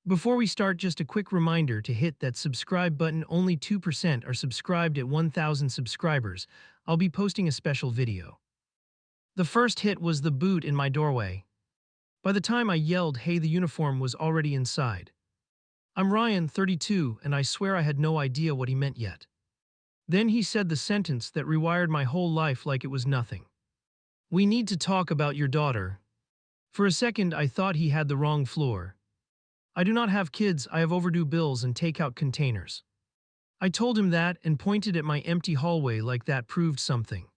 Before we start, just a quick reminder to hit that subscribe button. Only 2% are subscribed at 1,000 subscribers. I'll be posting a special video. The first hit was the boot in my doorway. By the time I yelled, "Hey," the uniform was already inside. I'm Ryan, 32, and I swear I had no idea what he meant yet. Then he said the sentence that rewired my whole life like it was nothing. "We need to talk about your daughter." For a second, I thought he had the wrong floor. "I do not have kids, I have overdue bills and takeout containers." I told him that and pointed at my empty hallway like that proved something.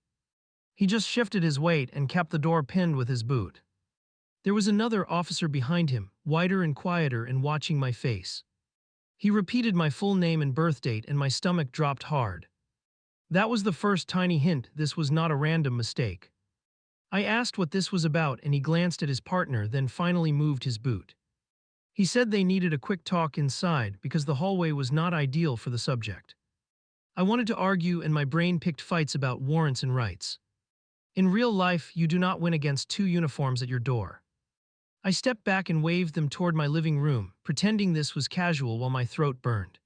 He just shifted his weight and kept the door pinned with his boot. There was another officer behind him, whiter and quieter and watching my face. He repeated my full name and birth date and my stomach dropped hard. That was the first tiny hint this was not a random mistake. I asked what this was about and he glanced at his partner, then finally moved his boot. He said they needed a quick talk inside because the hallway was not ideal for the subject. I wanted to argue and my brain picked fights about warrants and rights. In real life, you do not win against two uniforms at your door. I stepped back and waved them toward my living room, pretending this was casual while my throat burned.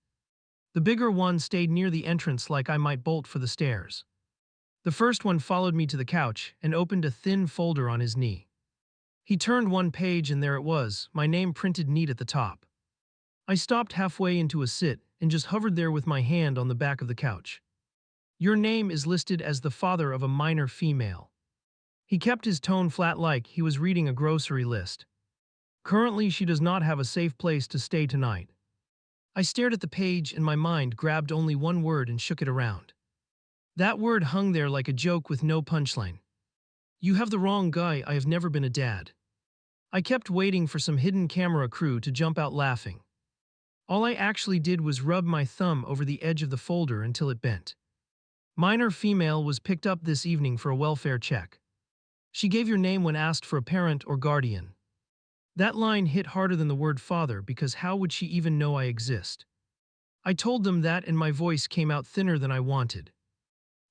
The bigger one stayed near the entrance like I might bolt for the stairs. The first one followed me to the couch and opened a thin folder on his knee. He turned one page and there it was, my name printed neat at the top. I stopped halfway into a sit and just hovered there with my hand on the back of the couch. "Your name is listed as the father of a minor female." He kept his tone flat like he was reading a grocery list. "Currently, she does not have a safe place to stay tonight." I stared at the page and my mind grabbed only one word and shook it around. That word hung there like a joke with no punchline. "You have the wrong guy, I have never been a dad." I kept waiting for some hidden camera crew to jump out laughing. All I actually did was rub my thumb over the edge of the folder until it bent. "Minor female was picked up this evening for a welfare check. She gave your name when asked for a parent or guardian." That line hit harder than the word father because how would she even know I exist? I told them that and my voice came out thinner than I wanted.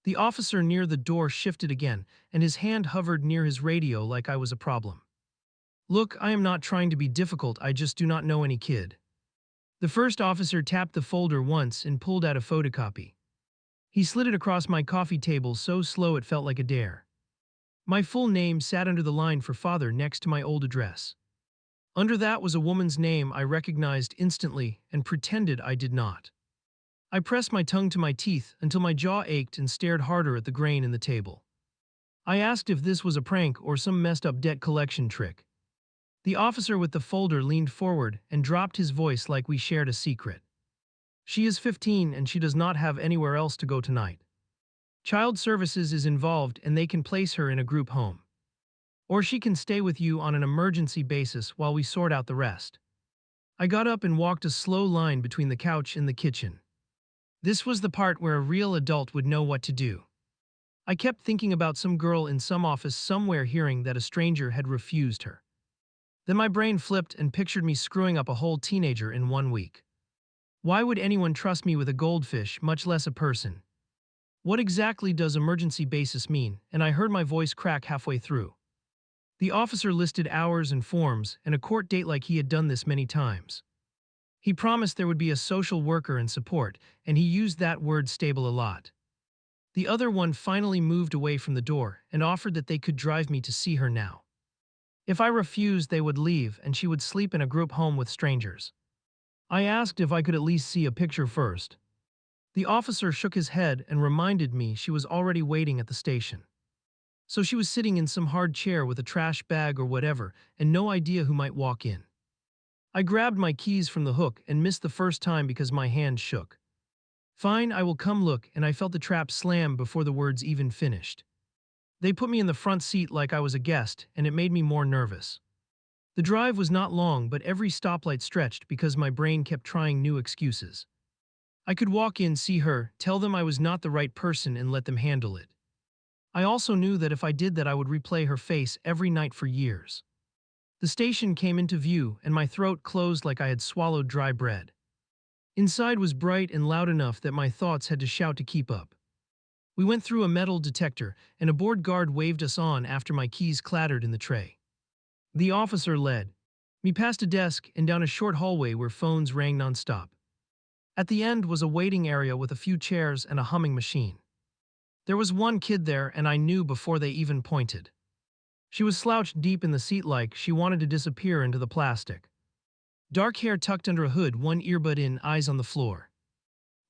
The officer near the door shifted again, and his hand hovered near his radio like I was a problem. "Look, I am not trying to be difficult, I just do not know any kid." The first officer tapped the folder once and pulled out a photocopy. He slid it across my coffee table so slow it felt like a dare. My full name sat under the line for father next to my old address. Under that was a woman's name I recognized instantly and pretended I did not. I pressed my tongue to my teeth until my jaw ached and stared harder at the grain in the table. I asked if this was a prank or some messed up debt collection trick. The officer with the folder leaned forward and dropped his voice like we shared a secret. "She is 15 and she does not have anywhere else to go tonight. Child Services is involved and they can place her in a group home. Or she can stay with you on an emergency basis while we sort out the rest." I got up and walked a slow line between the couch and the kitchen. This was the part where a real adult would know what to do. I kept thinking about some girl in some office somewhere hearing that a stranger had refused her. Then my brain flipped and pictured me screwing up a whole teenager in 1 week. Why would anyone trust me with a goldfish, much less a person? What exactly does emergency basis mean? And I heard my voice crack halfway through. The officer listed hours and forms and a court date like he had done this many times. He promised there would be a social worker and support, and he used that word stable a lot. The other one finally moved away from the door and offered that they could drive me to see her now. If I refused, they would leave and she would sleep in a group home with strangers. I asked if I could at least see a picture first. The officer shook his head and reminded me she was already waiting at the station. So she was sitting in some hard chair with a trash bag or whatever, and no idea who might walk in. I grabbed my keys from the hook and missed the first time because my hand shook. "Fine, I will come look," and I felt the trap slam before the words even finished. They put me in the front seat like I was a guest, and it made me more nervous. The drive was not long, but every stoplight stretched because my brain kept trying new excuses. I could walk in, see her, tell them I was not the right person, and let them handle it. I also knew that if I did that, I would replay her face every night for years. The station came into view, and my throat closed like I had swallowed dry bread. Inside was bright and loud enough that my thoughts had to shout to keep up. We went through a metal detector, and a board guard waved us on after my keys clattered in the tray. The officer led. me past a desk and down a short hallway where phones rang nonstop. At the end was a waiting area with a few chairs and a humming machine. There was one kid there, and I knew before they even pointed. She was slouched deep in the seat like she wanted to disappear into the plastic. Dark hair tucked under a hood, one earbud in, eyes on the floor.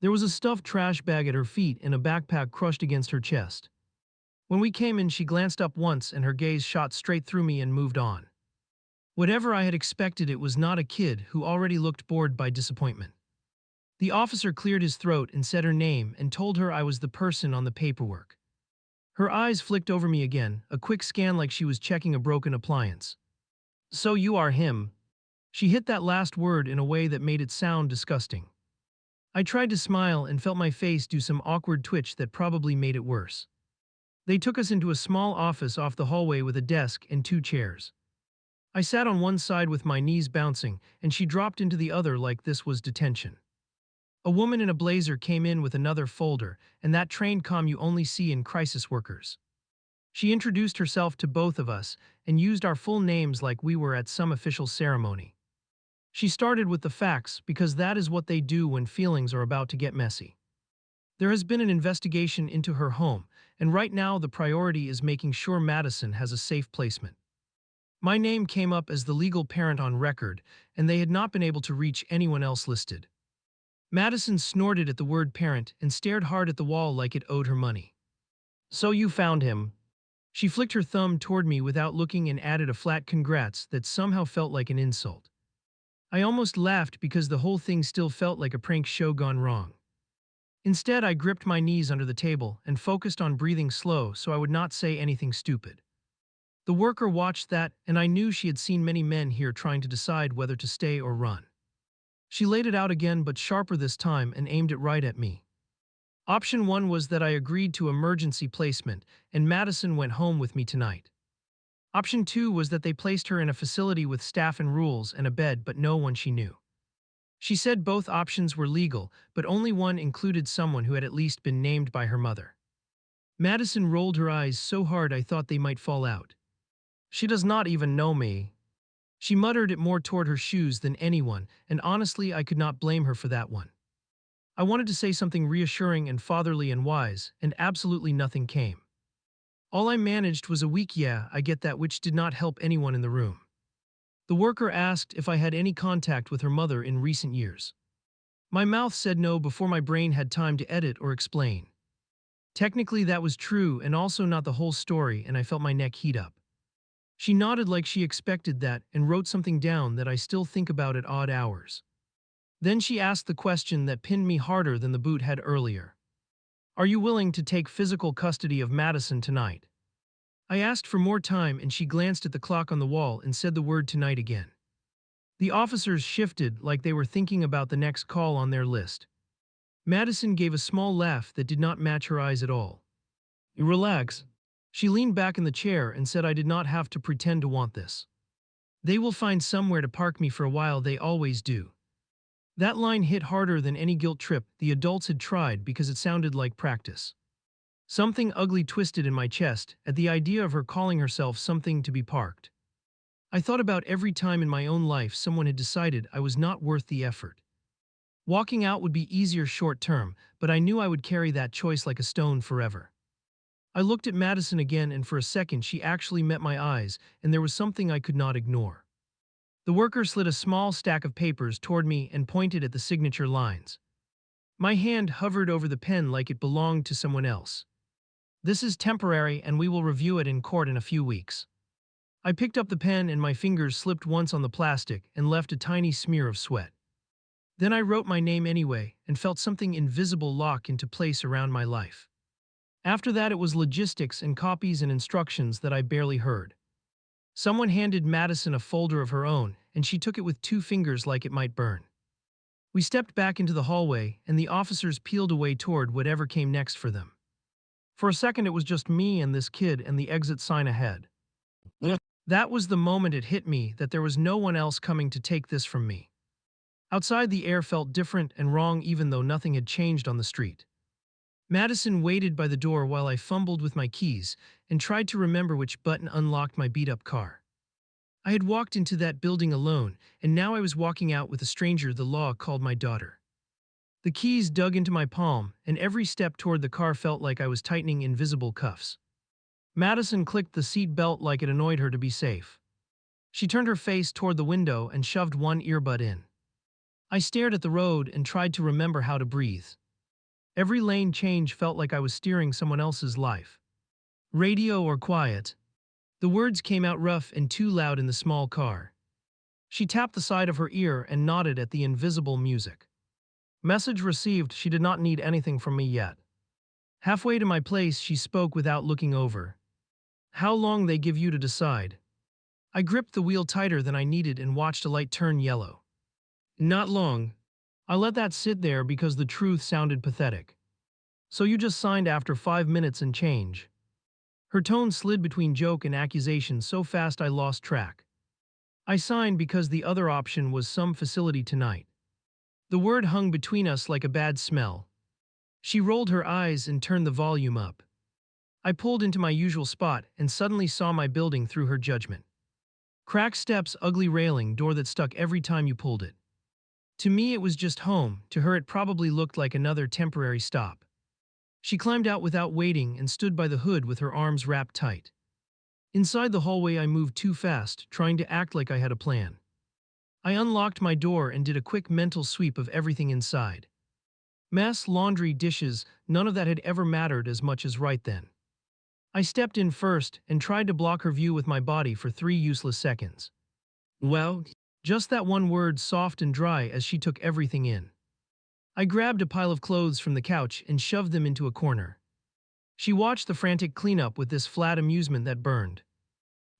There was a stuffed trash bag at her feet and a backpack crushed against her chest. When we came in, she glanced up once and her gaze shot straight through me and moved on. Whatever I had expected, it was not a kid who already looked bored by disappointment. The officer cleared his throat and said her name and told her I was the person on the paperwork. Her eyes flicked over me again, a quick scan like she was checking a broken appliance. "So you are him." She hit that last word in a way that made it sound disgusting. I tried to smile and felt my face do some awkward twitch that probably made it worse. They took us into a small office off the hallway with a desk and two chairs. I sat on one side with my knees bouncing, and she dropped into the other like this was detention. A woman in a blazer came in with another folder, and that trained calm you only see in crisis workers. She introduced herself to both of us and used our full names like we were at some official ceremony. She started with the facts because that is what they do when feelings are about to get messy. There has been an investigation into her home, and right now the priority is making sure Madison has a safe placement. My name came up as the legal parent on record, and they had not been able to reach anyone else listed. Madison snorted at the word parent and stared hard at the wall like it owed her money. "So you found him." She flicked her thumb toward me without looking and added a flat congrats that somehow felt like an insult. I almost laughed because the whole thing still felt like a prank show gone wrong. Instead, I gripped my knees under the table and focused on breathing slow so I would not say anything stupid. The worker watched that, and I knew she had seen many men here trying to decide whether to stay or run. She laid it out again, but sharper this time, and aimed it right at me. Option 1 was that I agreed to emergency placement, and Madison went home with me tonight. Option 2 was that they placed her in a facility with staff and rules and a bed, but no one she knew. She said both options were legal, but only one included someone who had at least been named by her mother. Madison rolled her eyes so hard I thought they might fall out. "She does not even know me." She muttered it more toward her shoes than anyone, and honestly I could not blame her for that one. I wanted to say something reassuring and fatherly and wise, and absolutely nothing came. All I managed was a weak "yeah, I get that," which did not help anyone in the room. The worker asked if I had any contact with her mother in recent years. My mouth said no before my brain had time to edit or explain. Technically that was true and also not the whole story, and I felt my neck heat up. She nodded like she expected that and wrote something down that I still think about at odd hours. Then she asked the question that pinned me harder than the boot had earlier. "Are you willing to take physical custody of Madison tonight?" I asked for more time, and she glanced at the clock on the wall and said the word "tonight" again. The officers shifted like they were thinking about the next call on their list. Madison gave a small laugh that did not match her eyes at all. "You relax." She leaned back in the chair and said I did not have to pretend to want this. "They will find somewhere to park me for a while, they always do." That line hit harder than any guilt trip the adults had tried because it sounded like practice. Something ugly twisted in my chest at the idea of her calling herself something to be parked. I thought about every time in my own life someone had decided I was not worth the effort. Walking out would be easier short term, but I knew I would carry that choice like a stone forever. I looked at Madison again, and for a second she actually met my eyes, and there was something I could not ignore. The worker slid a small stack of papers toward me and pointed at the signature lines. My hand hovered over the pen like it belonged to someone else. "This is temporary, and we will review it in court in a few weeks." I picked up the pen, and my fingers slipped once on the plastic and left a tiny smear of sweat. Then I wrote my name anyway and felt something invisible lock into place around my life. After that, it was logistics and copies and instructions that I barely heard. Someone handed Madison a folder of her own, and she took it with two fingers like it might burn. We stepped back into the hallway, and the officers peeled away toward whatever came next for them. For a second, it was just me and this kid and the exit sign ahead. That was the moment it hit me that there was no one else coming to take this from me. Outside, the air felt different and wrong even though nothing had changed on the street. Madison waited by the door while I fumbled with my keys and tried to remember which button unlocked my beat-up car. I had walked into that building alone, and now I was walking out with a stranger the law called my daughter. The keys dug into my palm, and every step toward the car felt like I was tightening invisible cuffs. Madison clicked the seat belt like it annoyed her to be safe. She turned her face toward the window and shoved one earbud in. I stared at the road and tried to remember how to breathe. Every lane change felt like I was steering someone else's life. Radio or quiet? The words came out rough and too loud in the small car. She tapped the side of her ear and nodded at the invisible music. Message received. She did not need anything from me yet. Halfway to my place, she spoke without looking over. How long they give you to decide? I gripped the wheel tighter than I needed and watched a light turn yellow. Not long. I let that sit there because the truth sounded pathetic. So you just signed after 5 minutes and change. Her tone slid between joke and accusation so fast I lost track. I signed because the other option was some facility tonight. The word hung between us like a bad smell. She rolled her eyes and turned the volume up. I pulled into my usual spot and suddenly saw my building through her judgment. Cracked steps, ugly railing, door that stuck every time you pulled it. To me it was just home, to her it probably looked like another temporary stop. She climbed out without waiting and stood by the hood with her arms wrapped tight. Inside the hallway I moved too fast, trying to act like I had a plan. I unlocked my door and did a quick mental sweep of everything inside. Mess, laundry, dishes, none of that had ever mattered as much as right then. I stepped in first and tried to block her view with my body for 3 useless seconds. Well, just that one word, soft and dry, as she took everything in. I grabbed a pile of clothes from the couch and shoved them into a corner. She watched the frantic cleanup with this flat amusement that burned.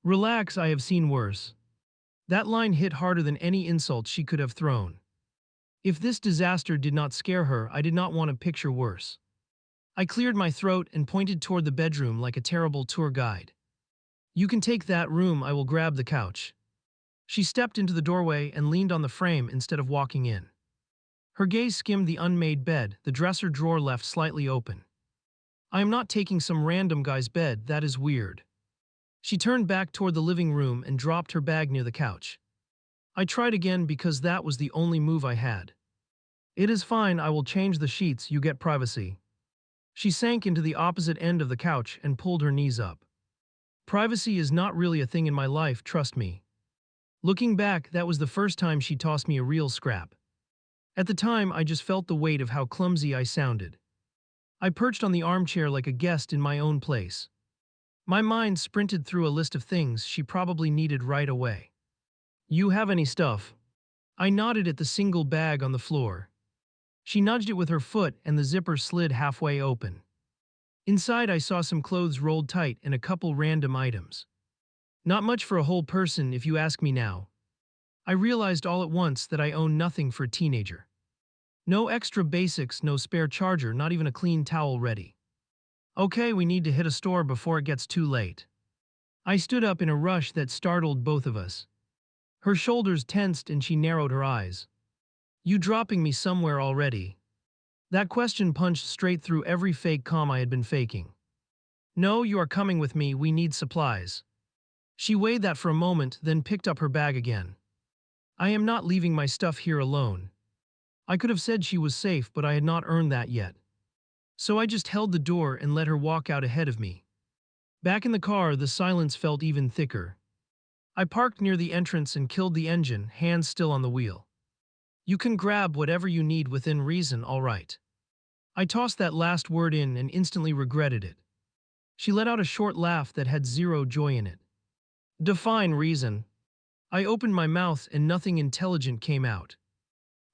Relax, I have seen worse. That line hit harder than any insult she could have thrown. If this disaster did not scare her, I did not want to picture worse. I cleared my throat and pointed toward the bedroom like a terrible tour guide. You can take that room, I will grab the couch. She stepped into the doorway and leaned on the frame instead of walking in. Her gaze skimmed the unmade bed, the dresser drawer left slightly open. I am not taking some random guy's bed, that is weird. She turned back toward the living room and dropped her bag near the couch. I tried again because that was the only move I had. It is fine, I will change the sheets, you get privacy. She sank into the opposite end of the couch and pulled her knees up. Privacy is not really a thing in my life, trust me. Looking back, that was the first time she tossed me a real scrap. At the time, I just felt the weight of how clumsy I sounded. I perched on the armchair like a guest in my own place. My mind sprinted through a list of things she probably needed right away. You have any stuff? I nodded at the single bag on the floor. She nudged it with her foot and the zipper slid halfway open. Inside I saw some clothes rolled tight and a couple random items. Not much for a whole person if you ask me now. I realized all at once that I own nothing for a teenager. No extra basics, no spare charger, not even a clean towel ready. Okay, we need to hit a store before it gets too late. I stood up in a rush that startled both of us. Her shoulders tensed and she narrowed her eyes. You dropping me somewhere already? That question punched straight through every fake calm I had been faking. No, you are coming with me, we need supplies. She weighed that for a moment, then picked up her bag again. I am not leaving my stuff here alone. I could have said she was safe, but I had not earned that yet. So I just held the door and let her walk out ahead of me. Back in the car, the silence felt even thicker. I parked near the entrance and killed the engine, hands still on the wheel. You can grab whatever you need within reason, all right. I tossed that last word in and instantly regretted it. She let out a short laugh that had zero joy in it. Define reason. I opened my mouth and nothing intelligent came out.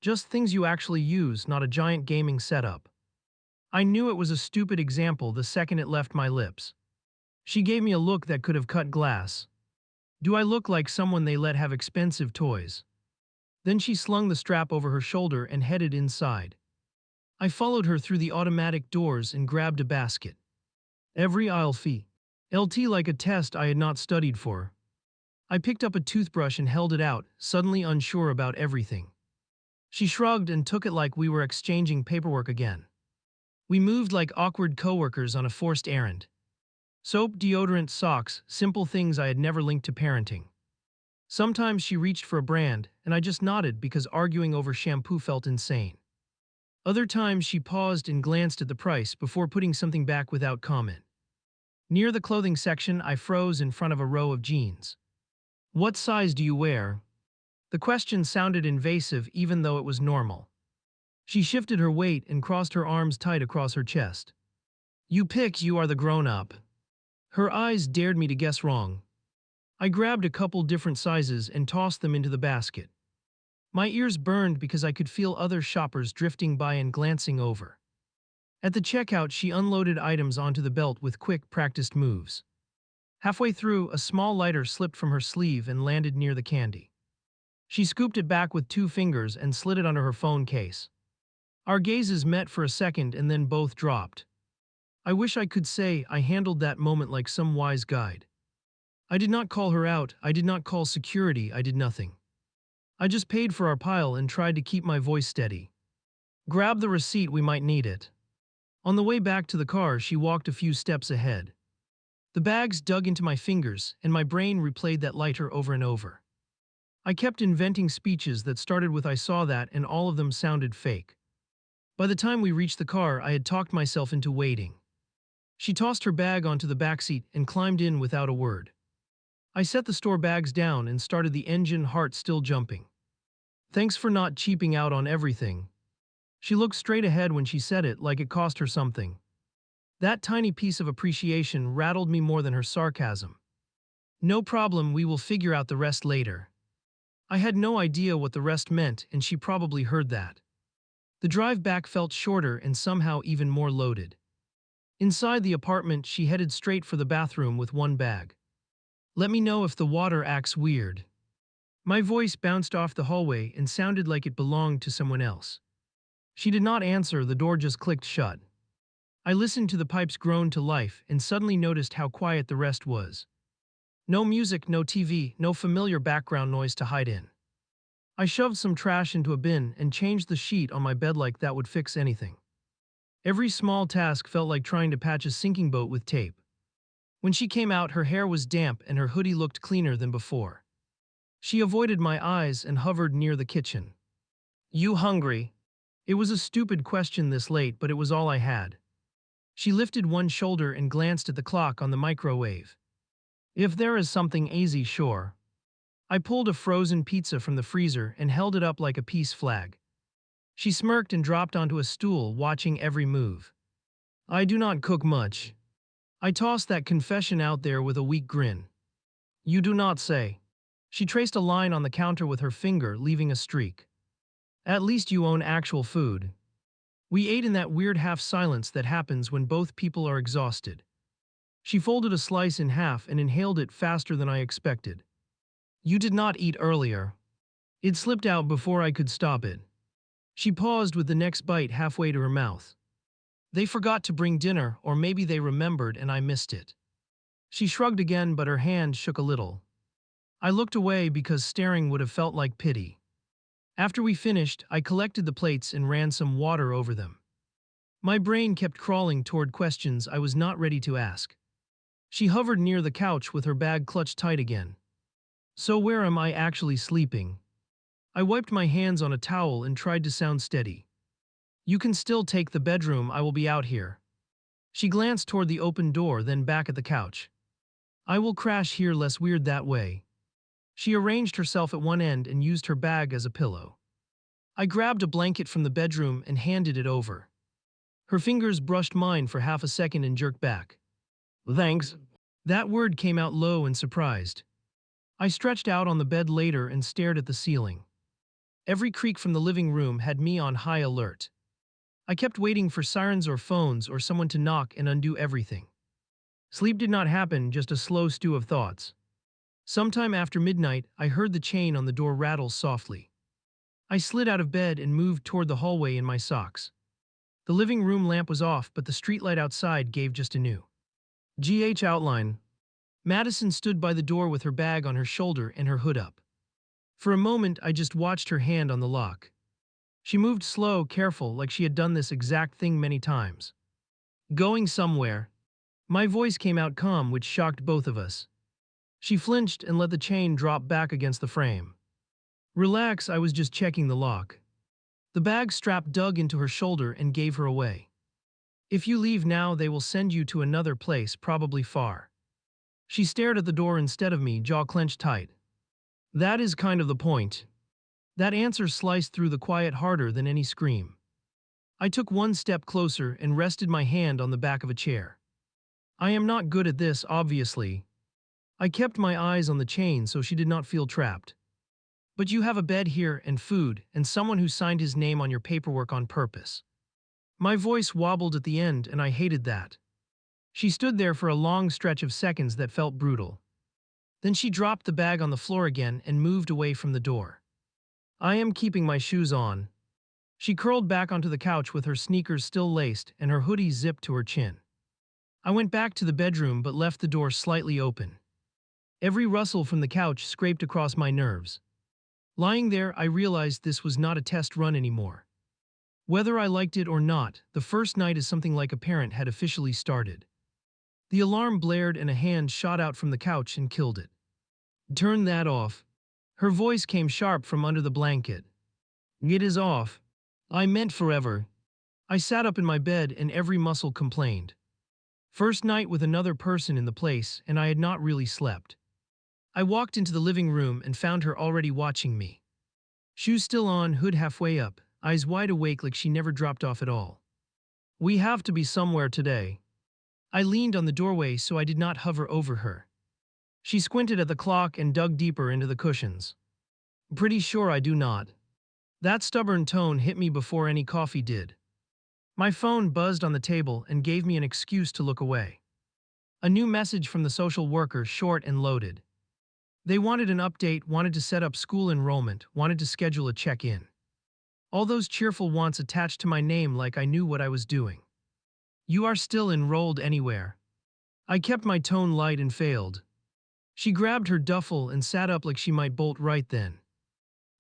Just things you actually use, not a giant gaming setup. I knew it was a stupid example the second it left my lips. She gave me a look that could have cut glass. Do I look like someone they let have expensive toys? Then she slung the strap over her shoulder and headed inside. I followed her through the automatic doors and grabbed a basket. Every aisle LT like a test I had not studied for. I picked up a toothbrush and held it out, suddenly unsure about everything. She shrugged and took it like we were exchanging paperwork again. We moved like awkward coworkers on a forced errand. Soap, deodorant, socks, simple things I had never linked to parenting. Sometimes she reached for a brand, and I just nodded because arguing over shampoo felt insane. Other times she paused and glanced at the price before putting something back without comment. Near the clothing section, I froze in front of a row of jeans. "What size do you wear?" The question sounded invasive even though it was normal. She shifted her weight and crossed her arms tight across her chest. "You pick, you are the grown-up." Her eyes dared me to guess wrong. I grabbed a couple different sizes and tossed them into the basket. My ears burned because I could feel other shoppers drifting by and glancing over. At the checkout, she unloaded items onto the belt with quick, practiced moves. Halfway through, a small lighter slipped from her sleeve and landed near the candy. She scooped it back with 2 fingers and slid it under her phone case. Our gazes met for a second and then both dropped. I wish I could say I handled that moment like some wise guide. I did not call her out, I did not call security, I did nothing. I just paid for our pile and tried to keep my voice steady. "Grab the receipt, we might need it." On the way back to the car, she walked a few steps ahead. The bags dug into my fingers, and my brain replayed that lighter over and over. I kept inventing speeches that started with "I saw that," and all of them sounded fake. By the time we reached the car, I had talked myself into waiting. She tossed her bag onto the backseat and climbed in without a word. I set the store bags down and started the engine, heart still jumping. "Thanks for not cheaping out on everything." She looked straight ahead when she said it, like it cost her something. That tiny piece of appreciation rattled me more than her sarcasm. "No problem, we will figure out the rest later." I had no idea what the rest meant, and she probably heard that. The drive back felt shorter and somehow even more loaded. Inside the apartment, she headed straight for the bathroom with one bag. "Let me know if the water acts weird." My voice bounced off the hallway and sounded like it belonged to someone else. She did not answer, the door just clicked shut. I listened to the pipes groan to life and suddenly noticed how quiet the rest was. No music, no TV, no familiar background noise to hide in. I shoved some trash into a bin and changed the sheet on my bed like that would fix anything. Every small task felt like trying to patch a sinking boat with tape. When she came out, her hair was damp and her hoodie looked cleaner than before. She avoided my eyes and hovered near the kitchen. "You hungry?" It was a stupid question this late, but it was all I had. She lifted one shoulder and glanced at the clock on the microwave. "If there is something easy, sure." I pulled a frozen pizza from the freezer and held it up like a peace flag. She smirked and dropped onto a stool, watching every move. "I do not cook much." I tossed that confession out there with a weak grin. "You do not say." She traced a line on the counter with her finger, leaving a streak. "At least you own actual food." We ate in that weird half-silence that happens when both people are exhausted. She folded a slice in half and inhaled it faster than I expected. "You did not eat earlier." It slipped out before I could stop it. She paused with the next bite halfway to her mouth. "They forgot to bring dinner, or maybe they remembered and I missed it." She shrugged again, but her hand shook a little. I looked away because staring would have felt like pity. After we finished, I collected the plates and ran some water over them. My brain kept crawling toward questions I was not ready to ask. She hovered near the couch with her bag clutched tight again. "So where am I actually sleeping?" I wiped my hands on a towel and tried to sound steady. "You can still take the bedroom, I will be out here." She glanced toward the open door, then back at the couch. "I will crash here, less weird that way." She arranged herself at one end and used her bag as a pillow. I grabbed a blanket from the bedroom and handed it over. Her fingers brushed mine for half a second and jerked back. "Thanks." That word came out low and surprised. I stretched out on the bed later and stared at the ceiling. Every creak from the living room had me on high alert. I kept waiting for sirens or phones or someone to knock and undo everything. Sleep did not happen, just a slow stew of thoughts. Sometime after midnight, I heard the chain on the door rattle softly. I slid out of bed and moved toward the hallway in my socks. The living room lamp was off, but the streetlight outside gave just a new outline. Madison stood by the door with her bag on her shoulder and her hood up. For a moment, I just watched her hand on the lock. She moved slow, careful, like she had done this exact thing many times. "Going somewhere?" My voice came out calm, which shocked both of us. She flinched and let the chain drop back against the frame. Relax, I was just checking the lock. The bag strap dug into her shoulder and gave her away. If you leave now, they will send you to another place, probably far. She stared at the door instead of me, jaw clenched tight. That is kind of the point. That answer sliced through the quiet harder than any scream. I took one step closer and rested my hand on the back of a chair. I am not good at this, obviously. I kept my eyes on the chain so she did not feel trapped. But you have a bed here and food and someone who signed his name on your paperwork on purpose. My voice wobbled at the end and I hated that. She stood there for a long stretch of seconds that felt brutal. Then she dropped the bag on the floor again and moved away from the door. I am keeping my shoes on. She curled back onto the couch with her sneakers still laced and her hoodie zipped to her chin. I went back to the bedroom but left the door slightly open. Every rustle from the couch scraped across my nerves. Lying there, I realized this was not a test run anymore. Whether I liked it or not, the first night as something like a parent had officially started. The alarm blared and a hand shot out from the couch and killed it. Turn that off. Her voice came sharp from under the blanket. It is off. I meant forever. I sat up in my bed and every muscle complained. First night with another person in the place and I had not really slept. I walked into the living room and found her already watching me. Shoes still on, hood halfway up, eyes wide awake like she never dropped off at all. We have to be somewhere today. I leaned on the doorway so I did not hover over her. She squinted at the clock and dug deeper into the cushions. Pretty sure I do not. That stubborn tone hit me before any coffee did. My phone buzzed on the table and gave me an excuse to look away. A new message from the social worker, short and loaded. They wanted an update, wanted to set up school enrollment, wanted to schedule a check-in. All those cheerful wants attached to my name like I knew what I was doing. You are still enrolled anywhere. I kept my tone light and failed. She grabbed her duffel and sat up like she might bolt right then.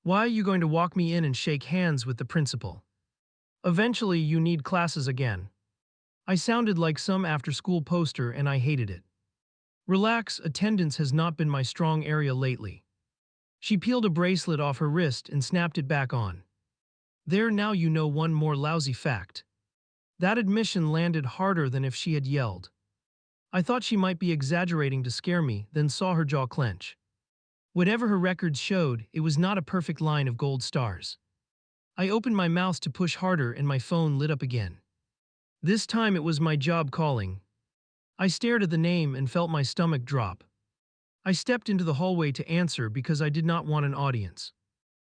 Why are you going to walk me in and shake hands with the principal? Eventually you need classes again. I sounded like some after-school poster and I hated it. Relax, attendance has not been my strong area lately. She peeled a bracelet off her wrist and snapped it back on. There, now you know one more lousy fact. That admission landed harder than if she had yelled. I thought she might be exaggerating to scare me, then saw her jaw clench. Whatever her records showed, it was not a perfect line of gold stars. I opened my mouth to push harder and my phone lit up again. This time it was my job calling. I stared at the name and felt my stomach drop. I stepped into the hallway to answer because I did not want an audience.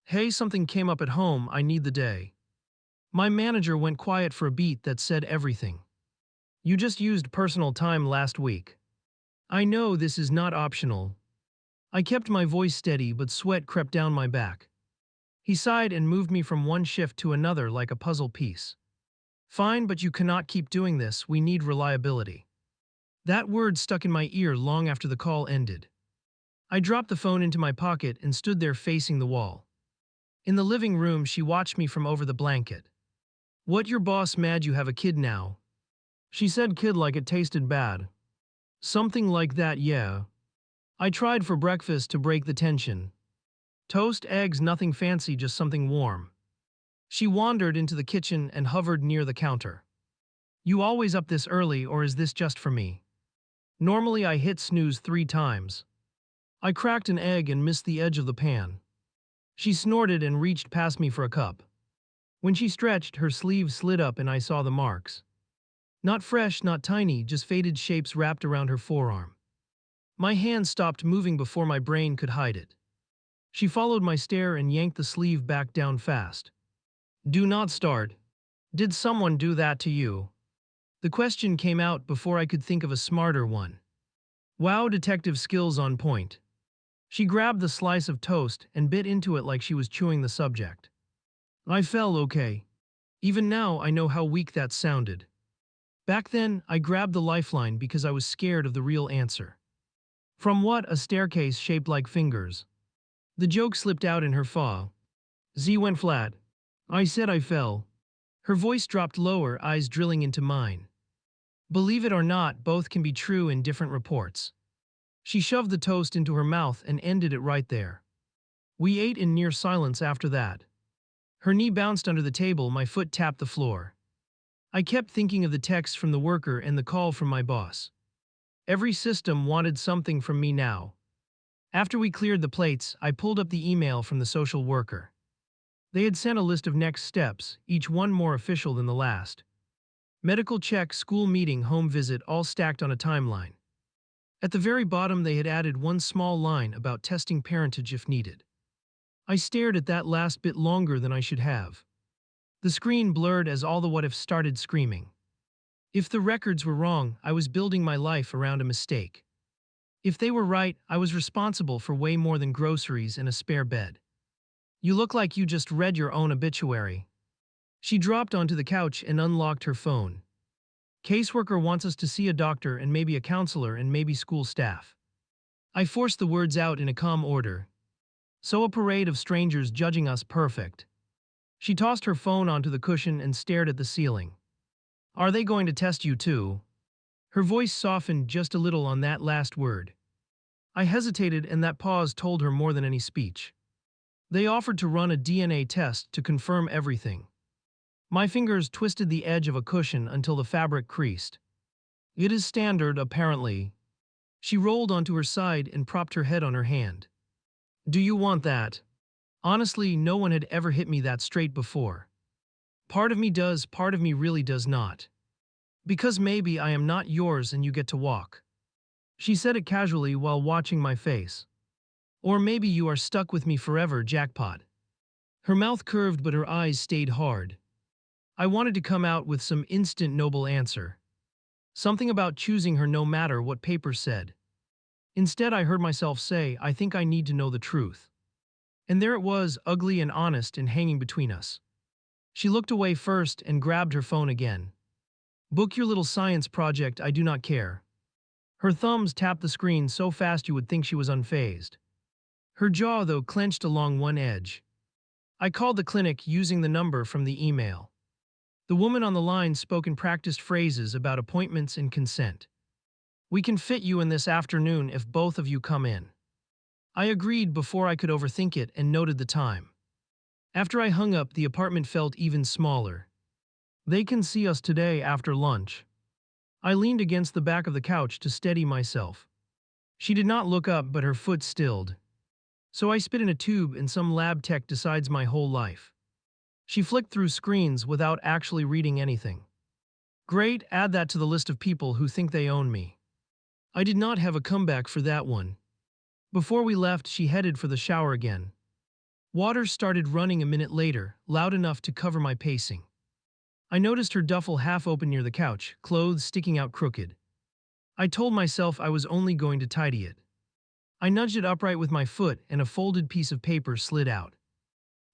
Hey, something came up at home, I need the day. My manager went quiet for a beat that said everything. You just used personal time last week. I know this is not optional. I kept my voice steady but sweat crept down my back. He sighed and moved me from one shift to another like a puzzle piece. Fine, but you cannot keep doing this, we need reliability. That word stuck in my ear long after the call ended. I dropped the phone into my pocket and stood there facing the wall. In the living room, she watched me from over the blanket. What, your boss mad you have a kid now? She said kid like it tasted bad. Something like that, yeah. I tried for breakfast to break the tension. Toast, eggs, nothing fancy, just something warm. She wandered into the kitchen and hovered near the counter. You always up this early, or is this just for me? Normally I hit snooze 3 times. I cracked an egg and missed the edge of the pan. She snorted and reached past me for a cup. When she stretched, her sleeve slid up and I saw the marks. Not fresh, not tiny, just faded shapes wrapped around her forearm. My hand stopped moving before my brain could hide it. She followed my stare and yanked the sleeve back down fast. Do not start. Did someone do that to you? The question came out before I could think of a smarter one. Wow, detective skills on point. She grabbed the slice of toast and bit into it like she was chewing the subject. I fell okay. Even now I know how weak that sounded. Back then, I grabbed the lifeline because I was scared of the real answer. From what? A staircase shaped like fingers. The joke slipped out in her fall. Z went flat. I said I fell. Her voice dropped lower, eyes drilling into mine. Believe it or not, both can be true in different reports. She shoved the toast into her mouth and ended it right there. We ate in near silence after that. Her knee bounced under the table, my foot tapped the floor. I kept thinking of the text from the worker and the call from my boss. Every system wanted something from me now. After we cleared the plates, I pulled up the email from the social worker. They had sent a list of next steps, each one more official than the last. Medical check, school meeting, home visit, all stacked on a timeline. At the very bottom, they had added one small line about testing parentage if needed. I stared at that last bit longer than I should have. The screen blurred as all the what-ifs started screaming. If the records were wrong, I was building my life around a mistake. If they were right, I was responsible for way more than groceries and a spare bed. You look like you just read your own obituary. She dropped onto the couch and unlocked her phone. Caseworker wants us to see a doctor and maybe a counselor and maybe school staff. I forced the words out in a calm order. So a parade of strangers judging us perfect. She tossed her phone onto the cushion and stared at the ceiling. Are they going to test you too? Her voice softened just a little on that last word. I hesitated, and that pause told her more than any speech. They offered to run a DNA test to confirm everything. My fingers twisted the edge of a cushion until the fabric creased. It is standard, apparently. She rolled onto her side and propped her head on her hand. Do you want that? Honestly, no one had ever hit me that straight before. Part of me does, part of me really does not. Because maybe I am not yours and you get to walk. She said it casually while watching my face. Or maybe you are stuck with me forever, jackpot. Her mouth curved but her eyes stayed hard. I wanted to come out with some instant noble answer. Something about choosing her no matter what papers said. Instead, I heard myself say, I think I need to know the truth. And there it was, ugly and honest and hanging between us. She looked away first and grabbed her phone again. Book your little science project, I do not care. Her thumbs tapped the screen so fast you would think she was unfazed. Her jaw, though, clenched along one edge. I called the clinic using the number from the email. The woman on the line spoke in practiced phrases about appointments and consent. We can fit you in this afternoon if both of you come in. I agreed before I could overthink it and noted the time. After I hung up, the apartment felt even smaller. They can see us today after lunch. I leaned against the back of the couch to steady myself. She did not look up, but her foot stilled. So I spit in a tube and some lab tech decides my whole life. She flicked through screens without actually reading anything. Great, add that to the list of people who think they own me. I did not have a comeback for that one. Before we left, she headed for the shower again. Water started running a minute later, loud enough to cover my pacing. I noticed her duffel half open near the couch, clothes sticking out crooked. I told myself I was only going to tidy it. I nudged it upright with my foot and a folded piece of paper slid out.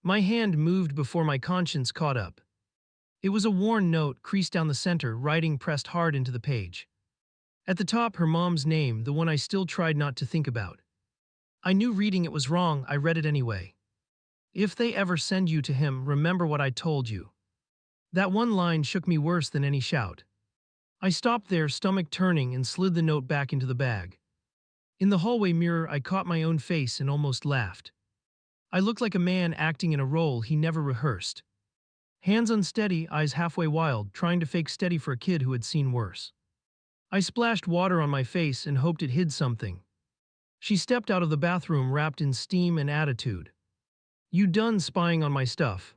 My hand moved before my conscience caught up. It was a worn note creased down the center, writing pressed hard into the page. At the top, her mom's name, the one I still tried not to think about. I knew reading it was wrong, I read it anyway. If they ever send you to him, remember what I told you. That one line shook me worse than any shout. I stopped there, stomach turning, and slid the note back into the bag. In the hallway mirror, I caught my own face and almost laughed. I looked like a man acting in a role he never rehearsed. Hands unsteady, eyes halfway wild, trying to fake steady for a kid who had seen worse. I splashed water on my face and hoped it hid something. She stepped out of the bathroom wrapped in steam and attitude. You done spying on my stuff?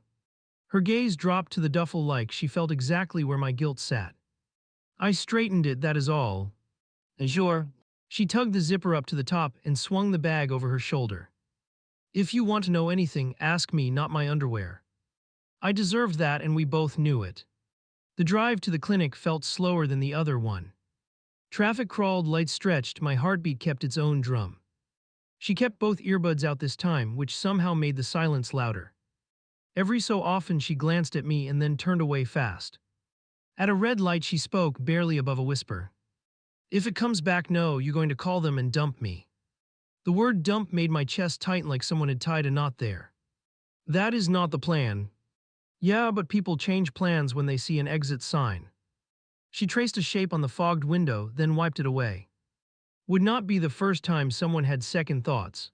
Her gaze dropped to the duffel like she felt exactly where my guilt sat. I straightened it, that is all. Sure. She tugged the zipper up to the top and swung the bag over her shoulder. If you want to know anything, ask me, not my underwear. I deserved that and we both knew it. The drive to the clinic felt slower than the other one. Traffic crawled, lights stretched, my heartbeat kept its own drum. She kept both earbuds out this time, which somehow made the silence louder. Every so often she glanced at me and then turned away fast. At a red light she spoke, barely above a whisper. If it comes back no, you going to call them and dump me. The word dump made my chest tighten like someone had tied a knot there. That is not the plan. Yeah, but people change plans when they see an exit sign. She traced a shape on the fogged window, then wiped it away. Would not be the first time someone had second thoughts.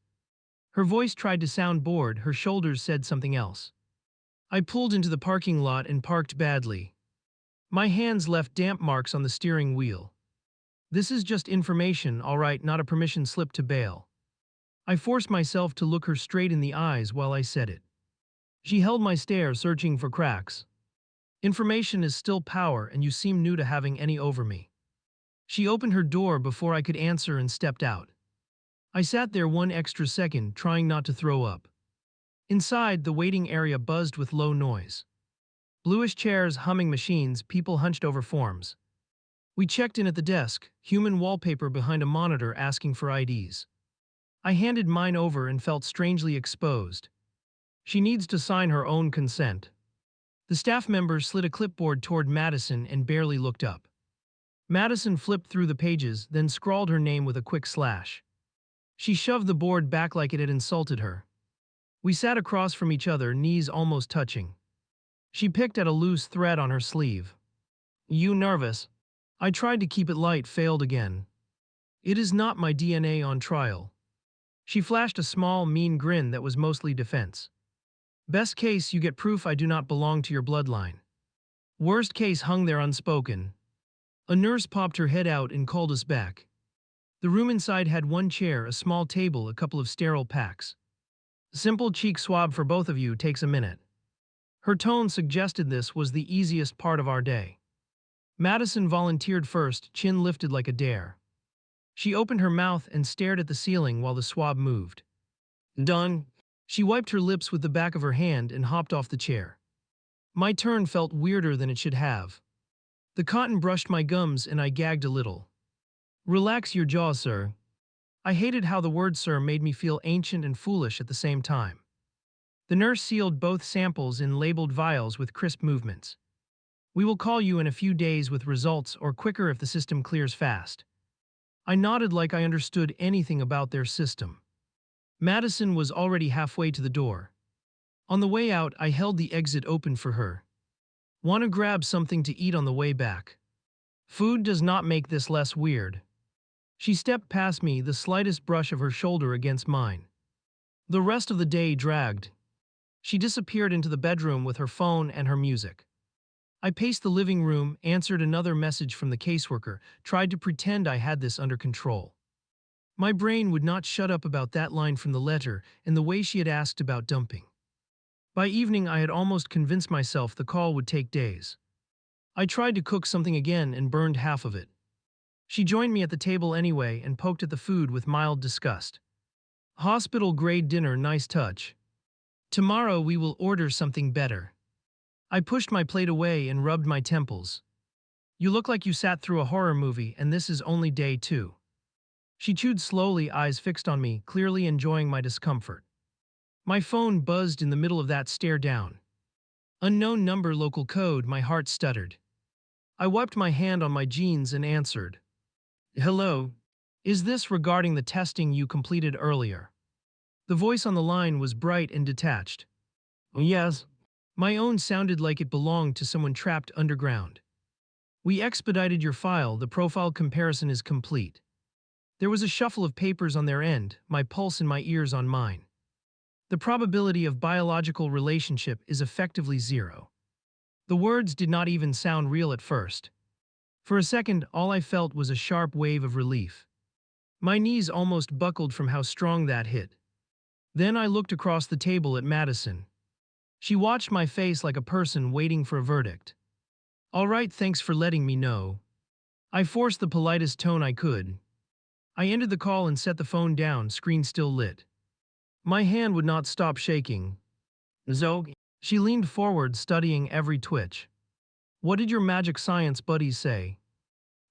Her voice tried to sound bored, her shoulders said something else. I pulled into the parking lot and parked badly. My hands left damp marks on the steering wheel. This is just information, all right, not a permission slip to bail. I forced myself to look her straight in the eyes while I said it. She held my stare, searching for cracks. Information is still power, and you seem new to having any over me. She opened her door before I could answer and stepped out. I sat there one extra second, trying not to throw up. Inside, the waiting area buzzed with low noise. Bluish chairs, humming machines, people hunched over forms. We checked in at the desk, human wallpaper behind a monitor asking for IDs. I handed mine over and felt strangely exposed. She needs to sign her own consent. The staff member slid a clipboard toward Madison and barely looked up. Madison flipped through the pages, then scrawled her name with a quick slash. She shoved the board back like it had insulted her. We sat across from each other, knees almost touching. She picked at a loose thread on her sleeve. You nervous? I tried to keep it light, failed again. It is not my DNA on trial. She flashed a small, mean grin that was mostly defense. Best case, you get proof I do not belong to your bloodline. Worst case hung there unspoken. A nurse popped her head out and called us back. The room inside had one chair, a small table, a couple of sterile packs. Simple cheek swab for both of you, takes a minute. Her tone suggested this was the easiest part of our day. Madison volunteered first, chin lifted like a dare. She opened her mouth and stared at the ceiling while the swab moved. Done. She wiped her lips with the back of her hand and hopped off the chair. My turn felt weirder than it should have. The cotton brushed my gums and I gagged a little. Relax your jaw, sir. I hated how the word sir made me feel ancient and foolish at the same time. The nurse sealed both samples in labeled vials with crisp movements. We will call you in a few days with results, or quicker if the system clears fast. I nodded like I understood anything about their system. Madison was already halfway to the door. On the way out, I held the exit open for her. Want to grab something to eat on the way back? Food does not make this less weird. She stepped past me, the slightest brush of her shoulder against mine. The rest of the day dragged. She disappeared into the bedroom with her phone and her music. I paced the living room, answered another message from the caseworker, tried to pretend I had this under control. My brain would not shut up about that line from the letter and the way she had asked about dumping. By evening, I had almost convinced myself the call would take days. I tried to cook something again and burned half of it. She joined me at the table anyway and poked at the food with mild disgust. Hospital-grade dinner, nice touch. Tomorrow we will order something better. I pushed my plate away and rubbed my temples. You look like you sat through a horror movie and this is only day 2. She chewed slowly, eyes fixed on me, clearly enjoying my discomfort. My phone buzzed in the middle of that stare down. Unknown number, local code, my heart stuttered. I wiped my hand on my jeans and answered. Hello. Is this regarding the testing you completed earlier? The voice on the line was bright and detached. Yes. My own sounded like it belonged to someone trapped underground. We expedited your file, the profile comparison is complete. There was a shuffle of papers on their end, my pulse in my ears on mine. The probability of biological relationship is effectively 0. The words did not even sound real at first. For a second, all I felt was a sharp wave of relief. My knees almost buckled from how strong that hit. Then I looked across the table at Madison. She watched my face like a person waiting for a verdict. All right, thanks for letting me know. I forced the politest tone I could. I ended the call and set the phone down, screen still lit. My hand would not stop shaking. Zoe, she leaned forward, studying every twitch. What did your magic science buddies say?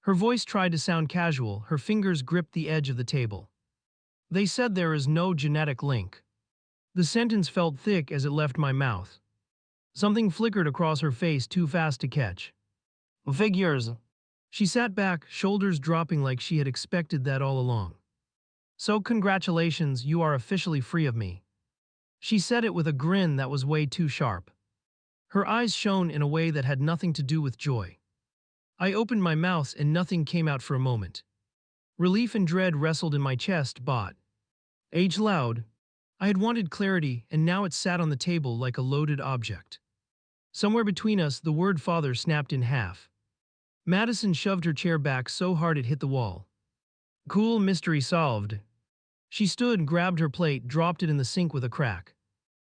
Her voice tried to sound casual, her fingers gripped the edge of the table. They said there is no genetic link. The sentence felt thick as it left my mouth. Something flickered across her face, too fast to catch. Figures. She sat back, shoulders dropping like she had expected that all along. So congratulations, you are officially free of me. She said it with a grin that was way too sharp. Her eyes shone in a way that had nothing to do with joy. I opened my mouth and nothing came out for a moment. Relief and dread wrestled in my chest, but age loud. I had wanted clarity, and now it sat on the table like a loaded object. Somewhere between us, the word father snapped in half. Madison shoved her chair back so hard it hit the wall. Cool, mystery solved. She stood, grabbed her plate, dropped it in the sink with a crack.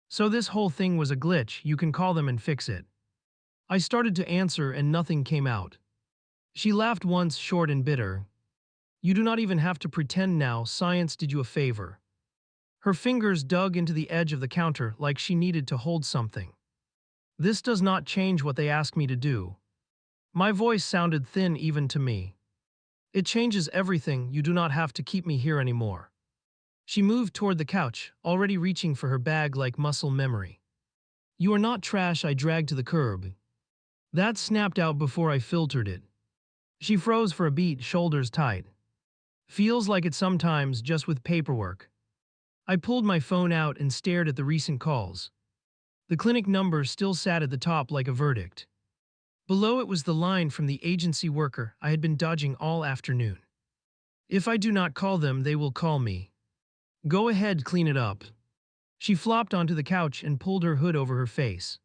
So this whole thing was a glitch, you can call them and fix it. I started to answer and nothing came out. She laughed once, short and bitter. You do not even have to pretend now, science did you a favor. Her fingers dug into the edge of the counter like she needed to hold something. This does not change what they ask me to do. My voice sounded thin even to me. It changes everything, you do not have to keep me here anymore. She moved toward the couch, already reaching for her bag like muscle memory. You are not trash, I dragged to the curb. That snapped out before I filtered it. She froze for a beat, shoulders tight. Feels like it sometimes, just with paperwork. I pulled my phone out and stared at the recent calls. The clinic number still sat at the top like a verdict. Below it was the line from the agency worker I had been dodging all afternoon. If I do not call them, they will call me. Go ahead, clean it up. She flopped onto the couch and pulled her hood over her face.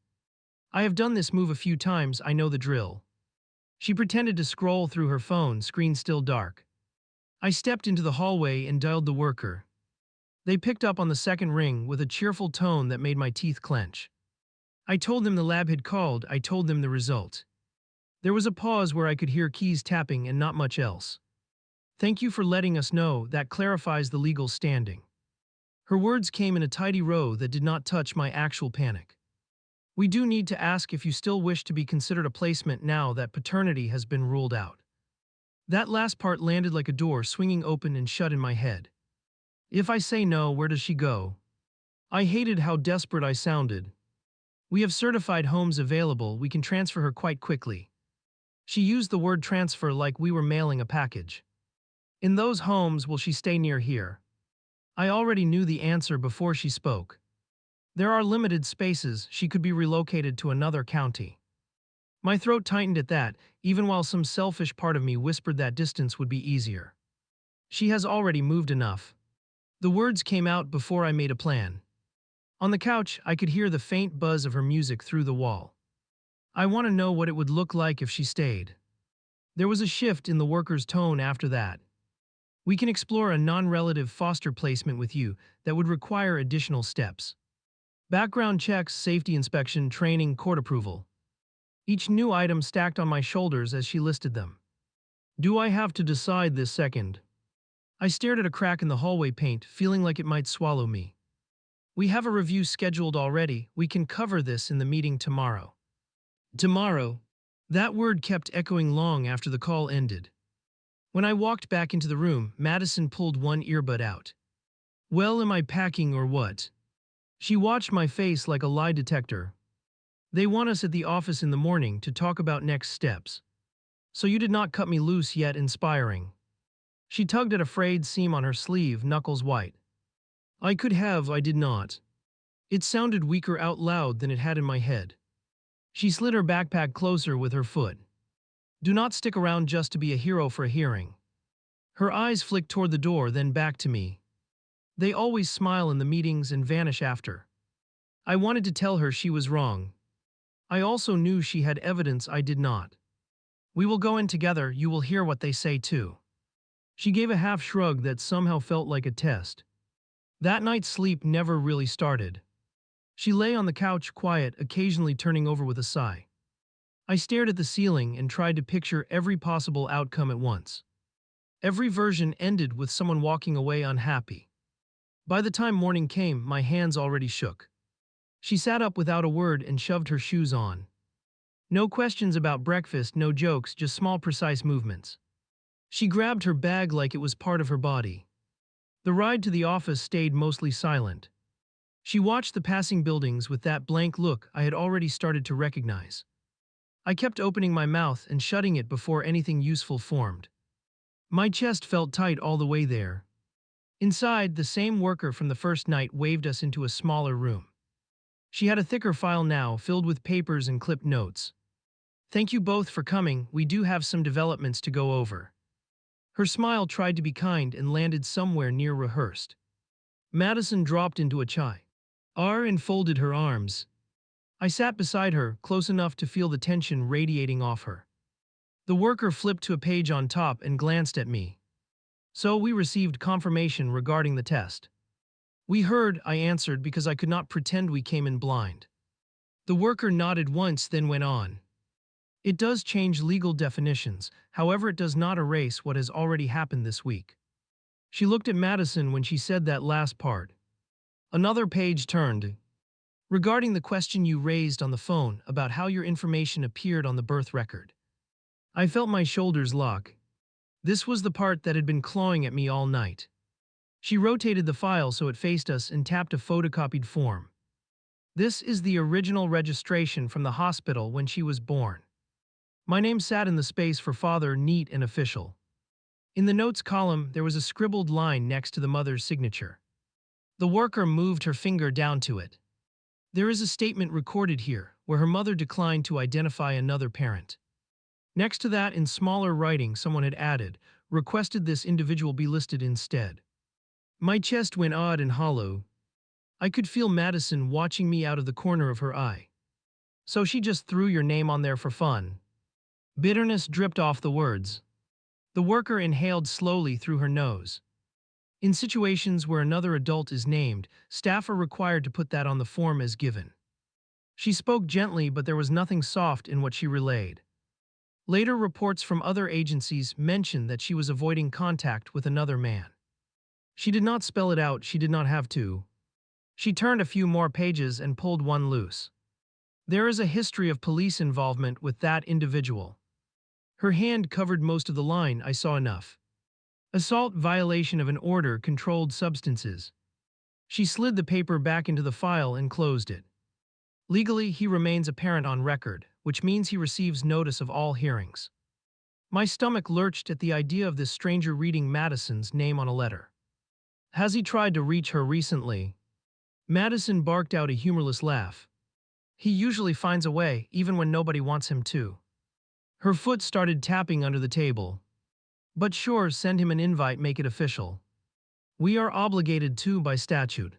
I have done this move a few times, I know the drill. She pretended to scroll through her phone, screen still dark. I stepped into the hallway and dialed the worker. They picked up on the second ring with a cheerful tone that made my teeth clench. I told them the lab had called, I told them the result. There was a pause where I could hear keys tapping and not much else. Thank you for letting us know, that clarifies the legal standing. Her words came in a tidy row that did not touch my actual panic. We do need to ask if you still wish to be considered a placement now that paternity has been ruled out. That last part landed like a door swinging open and shut in my head. If I say no, where does she go? I hated how desperate I sounded. We have certified homes available, we can transfer her quite quickly. She used the word transfer like we were mailing a package. In those homes, will she stay near here? I already knew the answer before she spoke. There are limited spaces, she could be relocated to another county. My throat tightened at that, even while some selfish part of me whispered that distance would be easier. She has already moved enough. The words came out before I made a plan. On the couch, I could hear the faint buzz of her music through the wall. I want to know what it would look like if she stayed. There was a shift in the worker's tone after that. We can explore a non-relative foster placement with you that would require additional steps. Background checks, safety inspection, training, court approval. Each new item stacked on my shoulders as she listed them. Do I have to decide this second? I stared at a crack in the hallway paint, feeling like it might swallow me. We have a review scheduled already, we can cover this in the meeting tomorrow. Tomorrow? That word kept echoing long after the call ended. When I walked back into the room, Madison pulled one earbud out. Well, am I packing or what? She watched my face like a lie detector. They want us at the office in the morning to talk about next steps. So you did not cut me loose yet, inspiring. She tugged at a frayed seam on her sleeve, knuckles white. I could have, I did not. It sounded weaker out loud than it had in my head. She slid her backpack closer with her foot. Do not stick around just to be a hero for a hearing. Her eyes flicked toward the door, then back to me. They always smile in the meetings and vanish after. I wanted to tell her she was wrong. I also knew she had evidence I did not. We will go in together, you will hear what they say too. She gave a half shrug that somehow felt like a test. That night's sleep never really started. She lay on the couch, quiet, occasionally turning over with a sigh. I stared at the ceiling and tried to picture every possible outcome at once. Every version ended with someone walking away unhappy. By the time morning came, my hands already shook. She sat up without a word and shoved her shoes on. No questions about breakfast, no jokes, just small precise movements. She grabbed her bag like it was part of her body. The ride to the office stayed mostly silent. She watched the passing buildings with that blank look I had already started to recognize. I kept opening my mouth and shutting it before anything useful formed. My chest felt tight all the way there. Inside, the same worker from the first night waved us into a smaller room. She had a thicker file now, filled with papers and clipped notes. Thank you both for coming, we do have some developments to go over. Her smile tried to be kind and landed somewhere near rehearsed. Madison dropped into a chai. R and folded her arms. I sat beside her, close enough to feel the tension radiating off her. The worker flipped to a page on top and glanced at me. So we received confirmation regarding the test. We heard, I answered because I could not pretend we came in blind. The worker nodded once, then went on. It does change legal definitions, however it does not erase what has already happened this week. She looked at Madison when she said that last part. Another page turned. Regarding the question you raised on the phone about how your information appeared on the birth record. I felt my shoulders lock. This was the part that had been clawing at me all night. She rotated the file so it faced us and tapped a photocopied form. This is the original registration from the hospital when she was born. My name sat in the space for father, neat and official. In the notes column, there was a scribbled line next to the mother's signature. The worker moved her finger down to it. There is a statement recorded here, where her mother declined to identify another parent. Next to that, in smaller writing, someone had added, requested this individual be listed instead. My chest went odd and hollow. I could feel Madison watching me out of the corner of her eye. So she just threw your name on there for fun. Bitterness dripped off the words. The worker inhaled slowly through her nose. In situations where another adult is named, staff are required to put that on the form as given. She spoke gently, but there was nothing soft in what she relayed. Later reports from other agencies mentioned that she was avoiding contact with another man. She did not spell it out, she did not have to. She turned a few more pages and pulled one loose. There is a history of police involvement with that individual. Her hand covered most of the line, I saw enough. Assault, violation of an order, controlled substances. She slid the paper back into the file and closed it. Legally, he remains a parent on record, which means he receives notice of all hearings. My stomach lurched at the idea of this stranger reading Madison's name on a letter. Has he tried to reach her recently? Madison barked out a humorless laugh. He usually finds a way, even when nobody wants him to. Her foot started tapping under the table. But sure, send him an invite, make it official. We are obligated to by statute.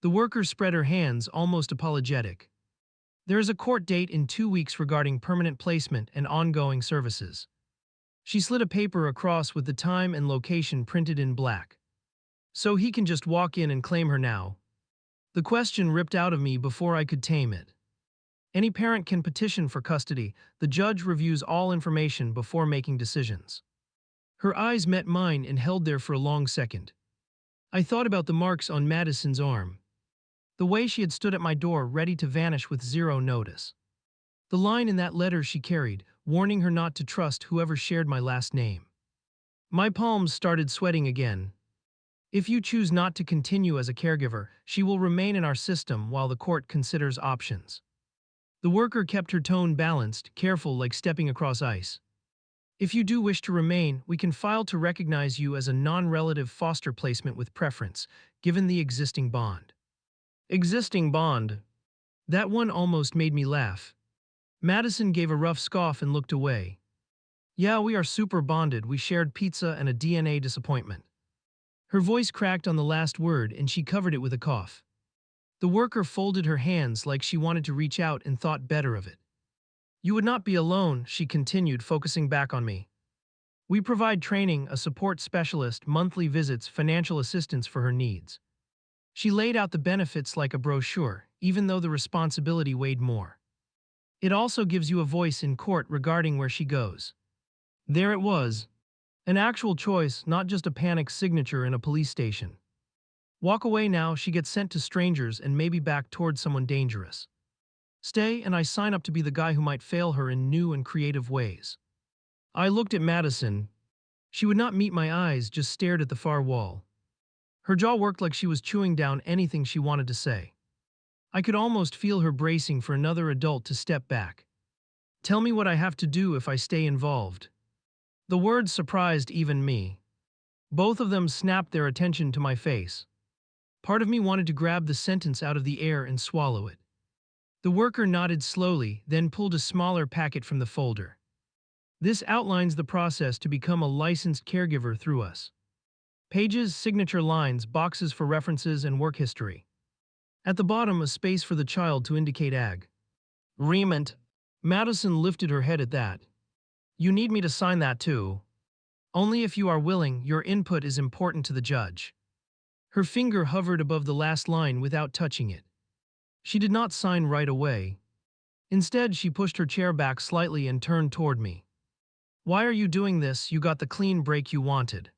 The worker spread her hands, almost apologetic. There is a court date in 2 weeks regarding permanent placement and ongoing services. She slid a paper across with the time and location printed in black. So he can just walk in and claim her now. The question ripped out of me before I could tame it. Any parent can petition for custody. The judge reviews all information before making decisions. Her eyes met mine and held there for a long second. I thought about the marks on Madison's arm. The way she had stood at my door ready to vanish with zero notice. The line in that letter she carried, warning her not to trust whoever shared my last name. My palms started sweating again. If you choose not to continue as a caregiver, she will remain in our system while the court considers options. The worker kept her tone balanced, careful, like stepping across ice. If you do wish to remain, we can file to recognize you as a non-relative foster placement with preference, given the existing bond. Existing bond? That one almost made me laugh. Madison gave a rough scoff and looked away. Yeah, we are super bonded, we shared pizza and a DNA disappointment. Her voice cracked on the last word and she covered it with a cough. The worker folded her hands like she wanted to reach out and thought better of it. You would not be alone, she continued, focusing back on me. We provide training, a support specialist, monthly visits, financial assistance for her needs. She laid out the benefits like a brochure, even though the responsibility weighed more. It also gives you a voice in court regarding where she goes. There it was. An actual choice, not just a panic signature in a police station. Walk away now, she gets sent to strangers and maybe back towards someone dangerous. Stay, and I sign up to be the guy who might fail her in new and creative ways. I looked at Madison. She would not meet my eyes, just stared at the far wall. Her jaw worked like she was chewing down anything she wanted to say. I could almost feel her bracing for another adult to step back. Tell me what I have to do if I stay involved. The words surprised even me. Both of them snapped their attention to my face. Part of me wanted to grab the sentence out of the air and swallow it. The worker nodded slowly, then pulled a smaller packet from the folder. This outlines the process to become a licensed caregiver through us. Pages, signature lines, boxes for references, and work history. At the bottom, a space for the child to indicate ag. Agreement. Madison lifted her head at that. You need me to sign that too. Only if you are willing, your input is important to the judge. Her finger hovered above the last line without touching it. She did not sign right away. Instead, she pushed her chair back slightly and turned toward me. Why are you doing this? You got the clean break you wanted.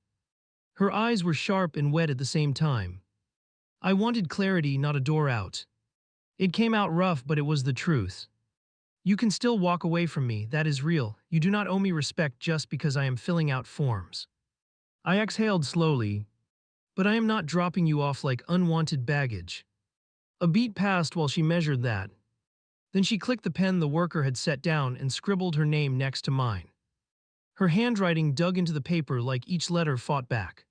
Her eyes were sharp and wet at the same time. I wanted clarity, not a door out. It came out rough, but it was the truth. You can still walk away from me, that is real. You do not owe me respect just because I am filling out forms. I exhaled slowly, but I am not dropping you off like unwanted baggage. A beat passed while she measured that. Then she clicked the pen the worker had set down and scribbled her name next to mine. Her handwriting dug into the paper like each letter fought back.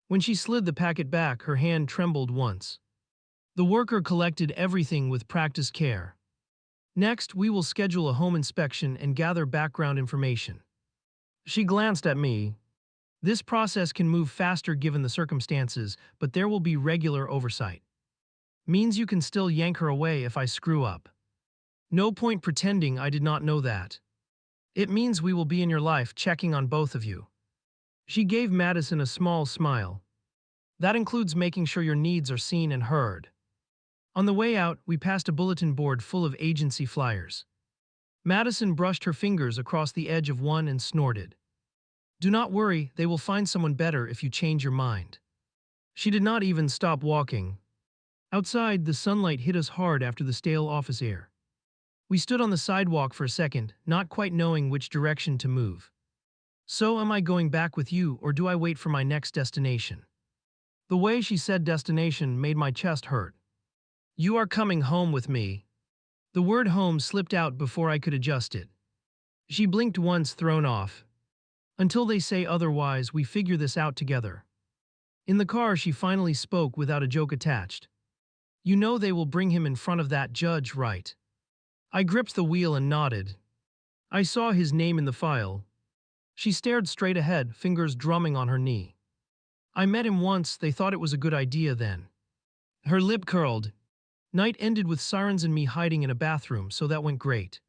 When she slid the packet back, her hand trembled once. The worker collected everything with practiced care. Next, we will schedule a home inspection and gather background information. She glanced at me. This process can move faster given the circumstances, but there will be regular oversight. Means you can still yank her away if I screw up. No point pretending I did not know that. It means we will be in your life checking on both of you. She gave Madison a small smile. That includes making sure your needs are seen and heard. On the way out, we passed a bulletin board full of agency flyers. Madison brushed her fingers across the edge of one and snorted. Do not worry, they will find someone better if you change your mind. She did not even stop walking. Outside, the sunlight hit us hard after the stale office air. We stood on the sidewalk for a second, not quite knowing which direction to move. So am I going back with you, or do I wait for my next destination? The way she said destination made my chest hurt. You are coming home with me. The word home slipped out before I could adjust it. She blinked once, thrown off. Until they say otherwise, we figure this out together. In the car, she finally spoke without a joke attached. You know they will bring him in front of that judge, right? I gripped the wheel and nodded. I saw his name in the file. She stared straight ahead, fingers drumming on her knee. I met him once, they thought it was a good idea then. Her lip curled. Night ended with sirens and me hiding in a bathroom, so that went great.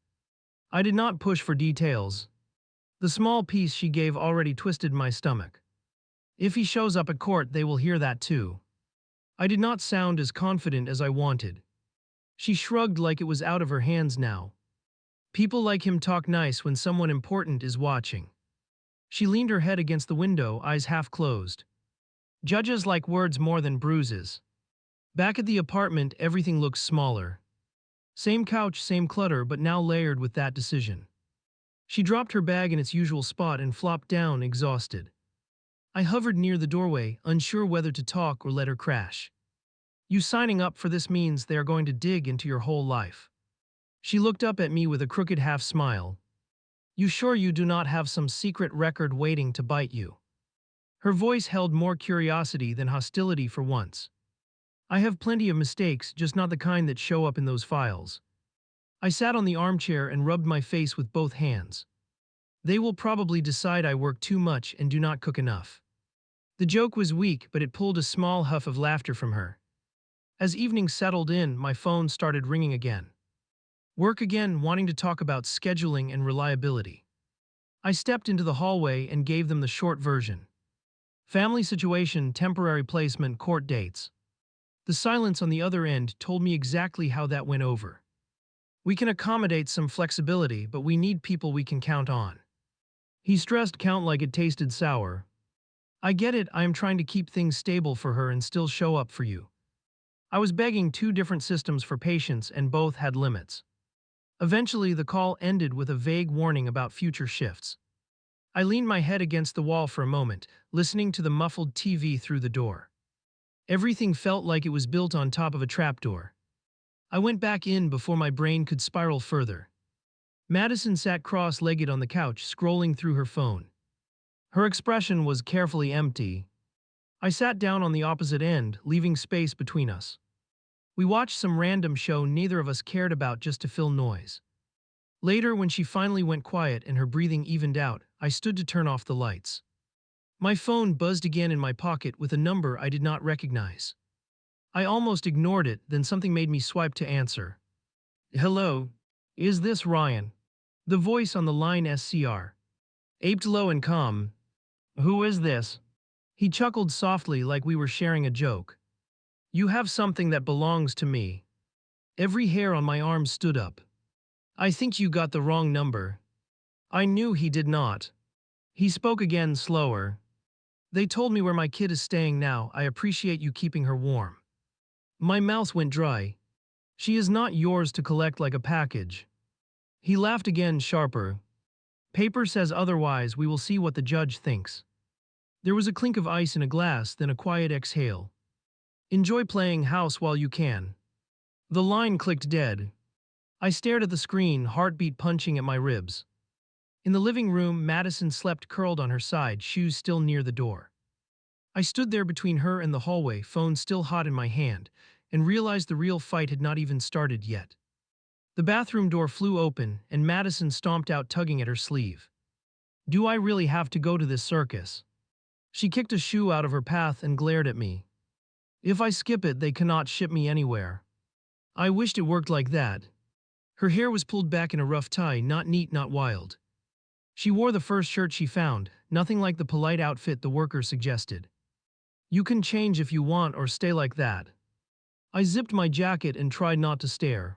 I did not push for details. The small piece she gave already twisted my stomach. If he shows up at court, they will hear that too. I did not sound as confident as I wanted. She shrugged like it was out of her hands now. People like him talk nice when someone important is watching. She leaned her head against the window, eyes half closed. Judges like words more than bruises. Back at the apartment, everything looks smaller. Same couch, same clutter, but now layered with that decision. She dropped her bag in its usual spot and flopped down, exhausted. I hovered near the doorway, unsure whether to talk or let her crash. You signing up for this means they are going to dig into your whole life. She looked up at me with a crooked half smile. You sure you do not have some secret record waiting to bite you? Her voice held more curiosity than hostility for once. I have plenty of mistakes, just not the kind that show up in those files. I sat on the armchair and rubbed my face with both hands. They will probably decide I work too much and do not cook enough. The joke was weak, but it pulled a small huff of laughter from her. As evening settled in, my phone started ringing again. Work again, wanting to talk about scheduling and reliability. I stepped into the hallway and gave them the short version. Family situation, temporary placement, court dates. The silence on the other end told me exactly how that went over. We can accommodate some flexibility, but we need people we can count on. He stressed count like it tasted sour. I get it, I am trying to keep things stable for her and still show up for you. I was begging two different systems for patience and both had limits. Eventually, the call ended with a vague warning about future shifts. I leaned my head against the wall for a moment, listening to the muffled TV through the door. Everything felt like it was built on top of a trapdoor. I went back in before my brain could spiral further. Madison sat cross-legged on the couch, scrolling through her phone. Her expression was carefully empty. I sat down on the opposite end, leaving space between us. We watched some random show neither of us cared about just to fill noise. Later, when she finally went quiet and her breathing evened out, I stood to turn off the lights. My phone buzzed again in my pocket with a number I did not recognize. I almost ignored it, then something made me swipe to answer. Hello? Is this Ryan? The voice on the line SCR. Aped low and calm. Who is this? He chuckled softly like we were sharing a joke. You have something that belongs to me. Every hair on my arm stood up. I think you got the wrong number. I knew he did not. He spoke again, slower. They told me where my kid is staying now. I appreciate you keeping her warm. My mouth went dry. She is not yours to collect like a package. He laughed again, sharper. Paper says otherwise. We will see what the judge thinks. There was a clink of ice in a glass, then a quiet exhale. Enjoy playing house while you can. The line clicked dead. I stared at the screen, heartbeat punching at my ribs. In the living room, Madison slept curled on her side, shoes still near the door. I stood there between her and the hallway, phone still hot in my hand, and realized the real fight had not even started yet. The bathroom door flew open, and Madison stomped out, tugging at her sleeve. Do I really have to go to this circus? She kicked a shoe out of her path and glared at me. If I skip it, they cannot ship me anywhere. I wished it worked like that. Her hair was pulled back in a rough tie, not neat, not wild. She wore the first shirt she found, nothing like the polite outfit the worker suggested. You can change if you want or stay like that. I zipped my jacket and tried not to stare.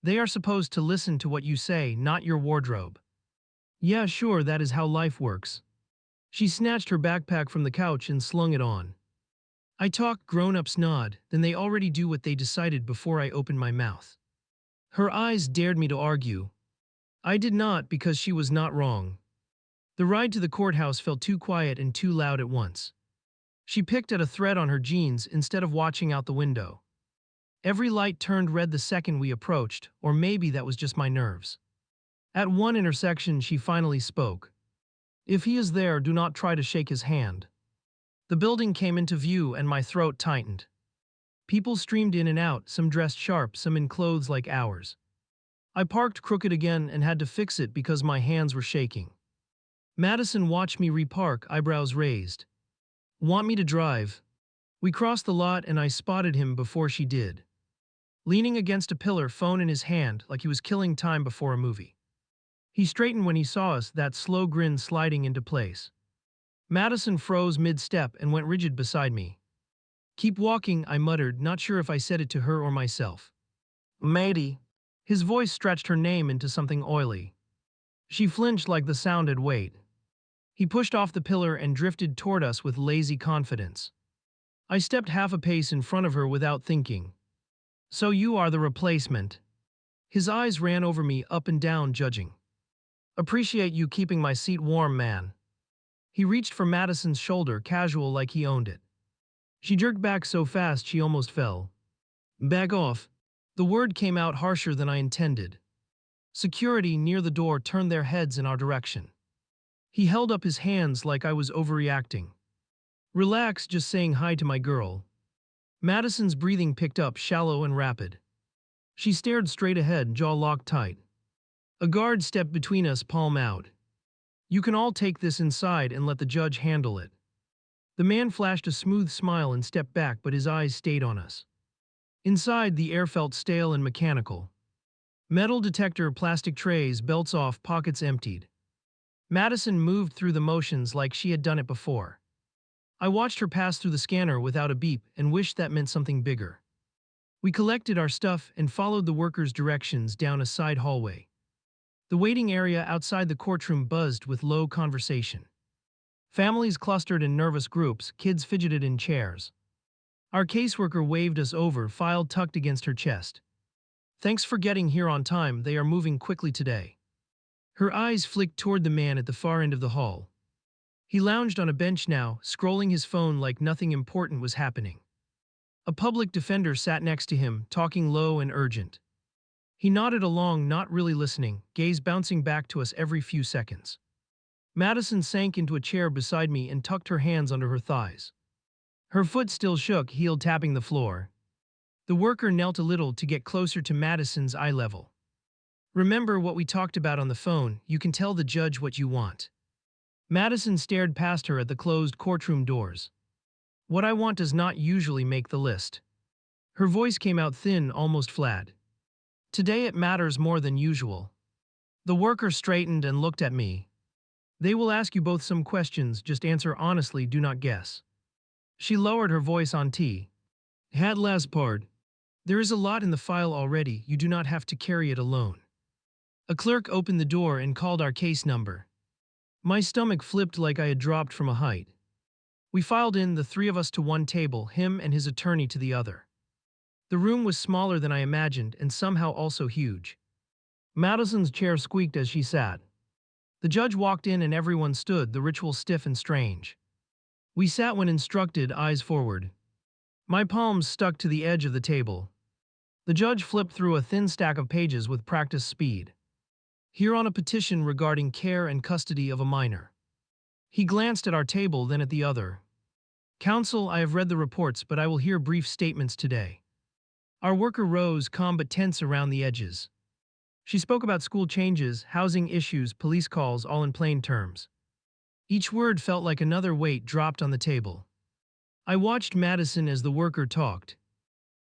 They are supposed to listen to what you say, not your wardrobe. Yeah, sure, that is how life works. She snatched her backpack from the couch and slung it on. I talk, grown-ups nod, then they already do what they decided before I opened my mouth. Her eyes dared me to argue. I did not, because she was not wrong. The ride to the courthouse felt too quiet and too loud at once. She picked at a thread on her jeans instead of watching out the window. Every light turned red the second we approached, or maybe that was just my nerves. At one intersection, she finally spoke. If he is there, do not try to shake his hand. The building came into view and my throat tightened. People streamed in and out, some dressed sharp, some in clothes like ours. I parked crooked again and had to fix it because my hands were shaking. Madison watched me repark, eyebrows raised. Want me to drive? We crossed the lot and I spotted him before she did. Leaning against a pillar, phone in his hand, like he was killing time before a movie. He straightened when he saw us, that slow grin sliding into place. Madison froze mid-step and went rigid beside me. Keep walking, I muttered, not sure if I said it to her or myself. Matey. His voice stretched her name into something oily. She flinched like the sound had weight. He pushed off the pillar and drifted toward us with lazy confidence. I stepped half a pace in front of her without thinking. So you are the replacement. His eyes ran over me, up and down, judging. Appreciate you keeping my seat warm, man. He reached for Madison's shoulder, casual like he owned it. She jerked back so fast she almost fell. Back off. The word came out harsher than I intended. Security near the door turned their heads in our direction. He held up his hands like I was overreacting. Relax, just saying hi to my girl. Madison's breathing picked up, shallow and rapid. She stared straight ahead, jaw locked tight. A guard stepped between us, palm out. You can all take this inside and let the judge handle it. The man flashed a smooth smile and stepped back, but his eyes stayed on us. Inside, the air felt stale and mechanical. Metal detector, plastic trays, belts off, pockets emptied. Madison moved through the motions like she had done it before. I watched her pass through the scanner without a beep and wished that meant something bigger. We collected our stuff and followed the workers' directions down a side hallway. The waiting area outside the courtroom buzzed with low conversation. Families clustered in nervous groups, kids fidgeted in chairs. Our caseworker waved us over, file tucked against her chest. Thanks for getting here on time, they are moving quickly today. Her eyes flicked toward the man at the far end of the hall. He lounged on a bench now, scrolling his phone like nothing important was happening. A public defender sat next to him, talking low and urgent. He nodded along, not really listening, gaze bouncing back to us every few seconds. Madison sank into a chair beside me and tucked her hands under her thighs. Her foot still shook, heel tapping the floor. The worker knelt a little to get closer to Madison's eye level. Remember what we talked about on the phone, you can tell the judge what you want. Madison stared past her at the closed courtroom doors. What I want does not usually make the list. Her voice came out thin, almost flat. Today it matters more than usual. The worker straightened and looked at me. They will ask you both some questions, just answer honestly, do not guess. She lowered her voice on T. Had last part. There is a lot in the file already, you do not have to carry it alone. A clerk opened the door and called our case number. My stomach flipped like I had dropped from a height. We filed in, the three of us to one table, him and his attorney to the other. The room was smaller than I imagined and somehow also huge. Madison's chair squeaked as she sat. The judge walked in and everyone stood, the ritual stiff and strange. We sat when instructed, eyes forward. My palms stuck to the edge of the table. The judge flipped through a thin stack of pages with practiced speed. Here on a petition regarding care and custody of a minor. He glanced at our table, then at the other. Counsel, I have read the reports, but I will hear brief statements today. Our worker rose, calm but tense around the edges. She spoke about school changes, housing issues, police calls, all in plain terms. Each word felt like another weight dropped on the table. I watched Madison as the worker talked.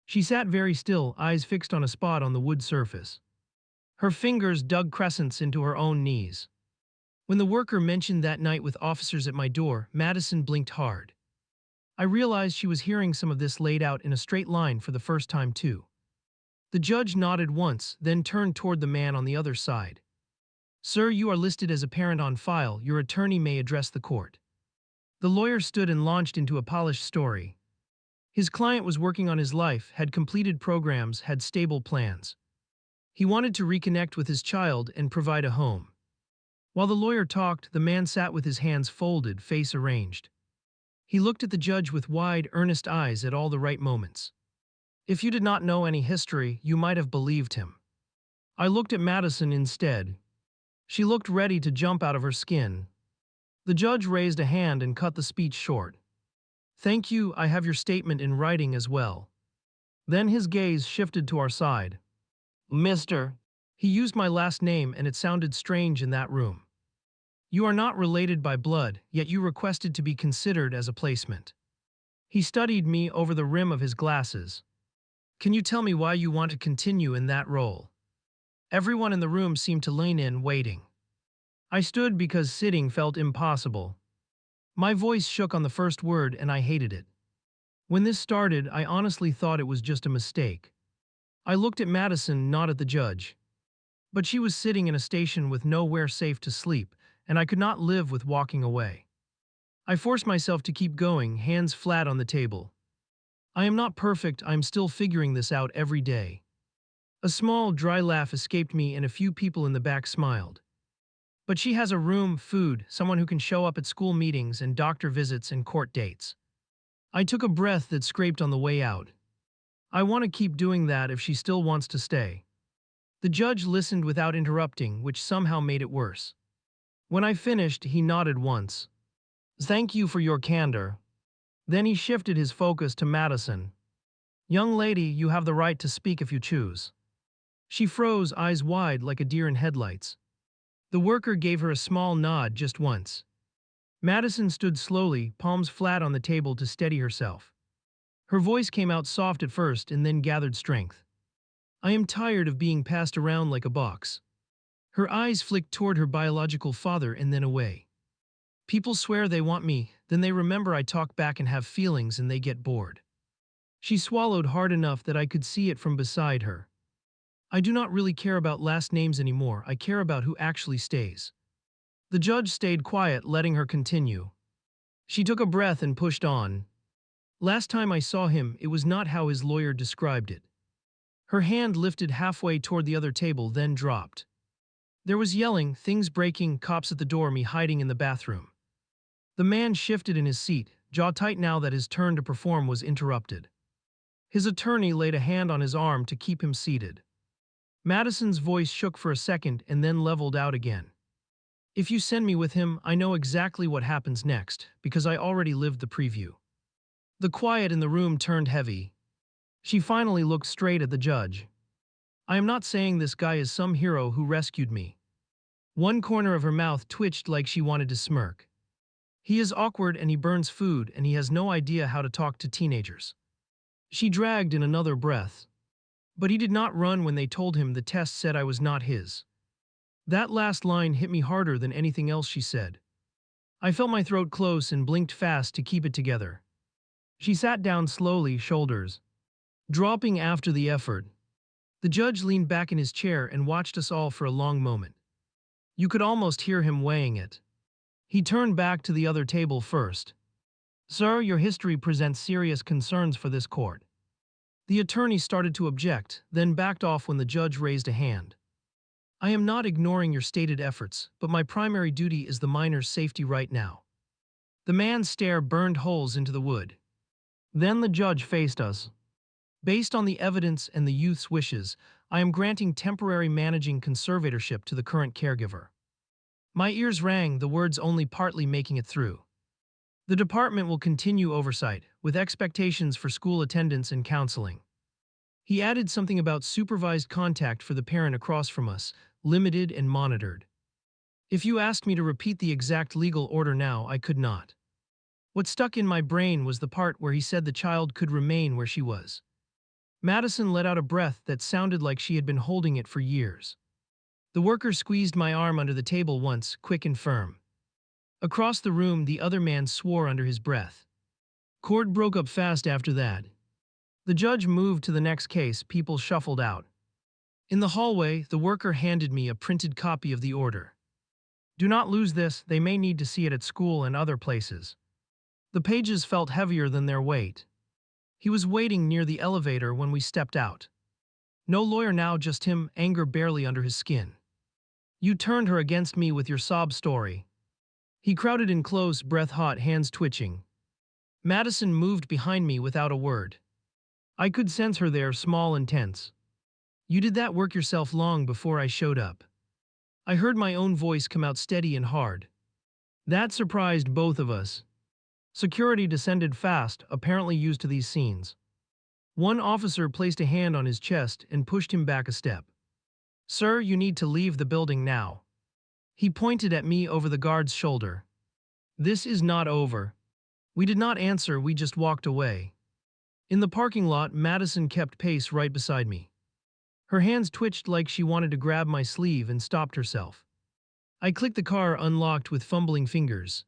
She sat very still, eyes fixed on a spot on the wood surface. Her fingers dug crescents into her own knees. When the worker mentioned that night with officers at my door, Madison blinked hard. I realized she was hearing some of this laid out in a straight line for the first time too. The judge nodded once, then turned toward the man on the other side. Sir, you are listed as a parent on file, your attorney may address the court. The lawyer stood and launched into a polished story. His client was working on his life, had completed programs, had stable plans. He wanted to reconnect with his child and provide a home. While the lawyer talked, the man sat with his hands folded, face arranged. He looked at the judge with wide, earnest eyes at all the right moments. If you did not know any history, you might have believed him. I looked at Madison instead. She looked ready to jump out of her skin. The judge raised a hand and cut the speech short. Thank you, I have your statement in writing as well. Then his gaze shifted to our side. Mr. He used my last name and it sounded strange in that room. You are not related by blood, yet you requested to be considered as a placement. He studied me over the rim of his glasses. Can you tell me why you want to continue in that role? Everyone in the room seemed to lean in, waiting. I stood because sitting felt impossible. My voice shook on the first word and I hated it. When this started, I honestly thought it was just a mistake. I looked at Madison, not at the judge. But she was sitting in a station with nowhere safe to sleep, and I could not live with walking away. I forced myself to keep going, hands flat on the table. I am not perfect, I am still figuring this out every day. A small, dry laugh escaped me and a few people in the back smiled. But she has a room, food, someone who can show up at school meetings and doctor visits and court dates. I took a breath that scraped on the way out. I want to keep doing that if she still wants to stay. The judge listened without interrupting, which somehow made it worse. When I finished, he nodded once. Thank you for your candor. Then he shifted his focus to Madison. Young lady, you have the right to speak if you choose. She froze, eyes wide like a deer in headlights. The worker gave her a small nod just once. Madison stood slowly, palms flat on the table to steady herself. Her voice came out soft at first and then gathered strength. I am tired of being passed around like a box. Her eyes flicked toward her biological father and then away. People swear they want me, then they remember I talk back and have feelings and they get bored. She swallowed hard enough that I could see it from beside her. I do not really care about last names anymore, I care about who actually stays. The judge stayed quiet, letting her continue. She took a breath and pushed on. Last time I saw him, it was not how his lawyer described it. Her hand lifted halfway toward the other table, then dropped. There was yelling, things breaking, cops at the door, me hiding in the bathroom. The man shifted in his seat, jaw tight now that his turn to perform was interrupted. His attorney laid a hand on his arm to keep him seated. Madison's voice shook for a second and then leveled out again. If you send me with him, I know exactly what happens next, because I already lived the preview. The quiet in the room turned heavy. She finally looked straight at the judge. I am not saying this guy is some hero who rescued me. One corner of her mouth twitched like she wanted to smirk. He is awkward and he burns food and he has no idea how to talk to teenagers. She dragged in another breath. But he did not run when they told him the test said I was not his. That last line hit me harder than anything else she said. I felt my throat close and blinked fast to keep it together. She sat down slowly, shoulders dropping after the effort. The judge leaned back in his chair and watched us all for a long moment. You could almost hear him weighing it. He turned back to the other table first. Sir, your history presents serious concerns for this court. The attorney started to object, then backed off when the judge raised a hand. I am not ignoring your stated efforts, but my primary duty is the minor's safety right now. The man's stare burned holes into the wood. Then the judge faced us. Based on the evidence and the youth's wishes, I am granting temporary managing conservatorship to the current caregiver. My ears rang, the words only partly making it through. The department will continue oversight, with expectations for school attendance and counseling. He added something about supervised contact for the parent across from us, limited and monitored. If you asked me to repeat the exact legal order now, I could not. What stuck in my brain was the part where he said the child could remain where she was. Madison let out a breath that sounded like she had been holding it for years. The worker squeezed my arm under the table once, quick and firm. Across the room, the other man swore under his breath. Court broke up fast after that. The judge moved to the next case, people shuffled out. In the hallway, the worker handed me a printed copy of the order. Do not lose this, they may need to see it at school and other places. The pages felt heavier than their weight. He was waiting near the elevator when we stepped out. No lawyer now, just him, anger barely under his skin. You turned her against me with your sob story. He crowded in close, breath hot, hands twitching. Madison moved behind me without a word. I could sense her there, small and tense. You did that work yourself long before I showed up. I heard my own voice come out steady and hard. That surprised both of us. Security descended fast, apparently used to these scenes. One officer placed a hand on his chest and pushed him back a step. Sir, you need to leave the building now. He pointed at me over the guard's shoulder. This is not over. We did not answer, we just walked away. In the parking lot, Madison kept pace right beside me. Her hands twitched like she wanted to grab my sleeve and stopped herself. I clicked the car unlocked with fumbling fingers.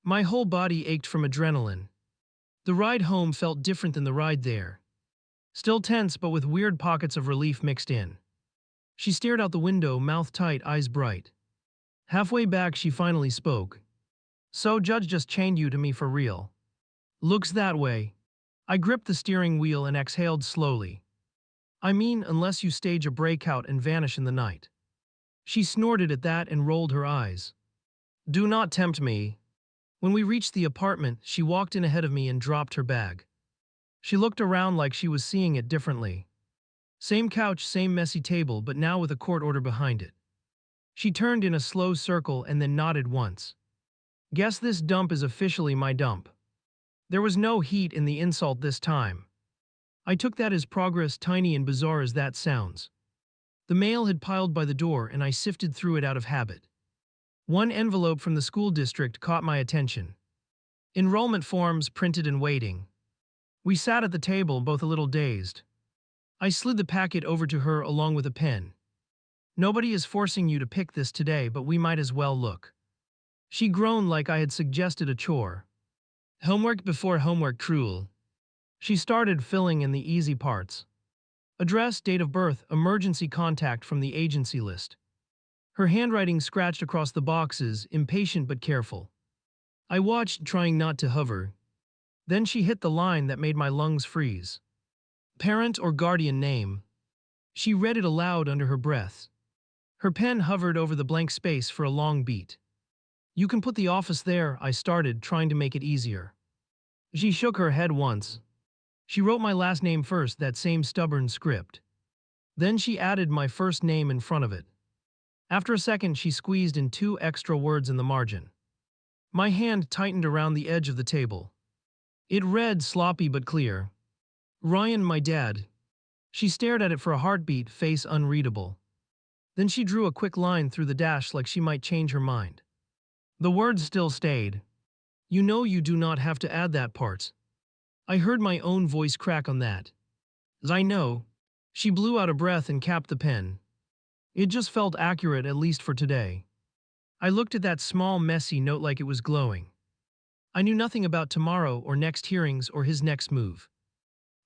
My whole body ached from adrenaline. The ride home felt different than the ride there. Still tense, but with weird pockets of relief mixed in. She stared out the window, mouth tight, eyes bright. Halfway back, she finally spoke. So, Judge just chained you to me for real. Looks that way. I gripped the steering wheel and exhaled slowly. I mean, unless you stage a breakout and vanish in the night. She snorted at that and rolled her eyes. Do not tempt me. When we reached the apartment, she walked in ahead of me and dropped her bag. She looked around like she was seeing it differently. Same couch, same messy table, but now with a court order behind it. She turned in a slow circle and then nodded once. Guess this dump is officially my dump. There was no heat in the insult this time. I took that as progress, tiny and bizarre as that sounds. The mail had piled by the door and I sifted through it out of habit. One envelope from the school district caught my attention. Enrollment forms printed and waiting. We sat at the table, both a little dazed. I slid the packet over to her along with a pen. Nobody is forcing you to pick this today, but we might as well look. She groaned like I had suggested a chore. Homework before homework, cruel. She started filling in the easy parts. Address, date of birth, emergency contact from the agency list. Her handwriting scratched across the boxes, impatient but careful. I watched, trying not to hover. Then she hit the line that made my lungs freeze. Parent or guardian name. She read it aloud under her breath. Her pen hovered over the blank space for a long beat. You can put the office there, I started, trying to make it easier. She shook her head once. She wrote my last name first, that same stubborn script. Then she added my first name in front of it. After a second, she squeezed in 2 extra words in the margin. My hand tightened around the edge of the table. It read sloppy but clear. Ryan, my dad. She stared at it for a heartbeat, face unreadable. Then she drew a quick line through the dash like she might change her mind. The words still stayed. You know you do not have to add that part. I heard my own voice crack on that. I know. She blew out a breath and capped the pen. It just felt accurate, at least for today. I looked at that small, messy note like it was glowing. I knew nothing about tomorrow or next hearings or his next move.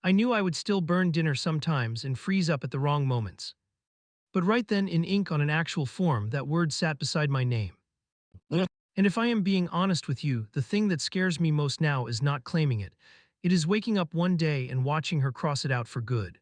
I knew I would still burn dinner sometimes and freeze up at the wrong moments. But right then, in ink on an actual form, that word sat beside my name. And if I am being honest with you, the thing that scares me most now is not claiming it. It is waking up one day and watching her cross it out for good.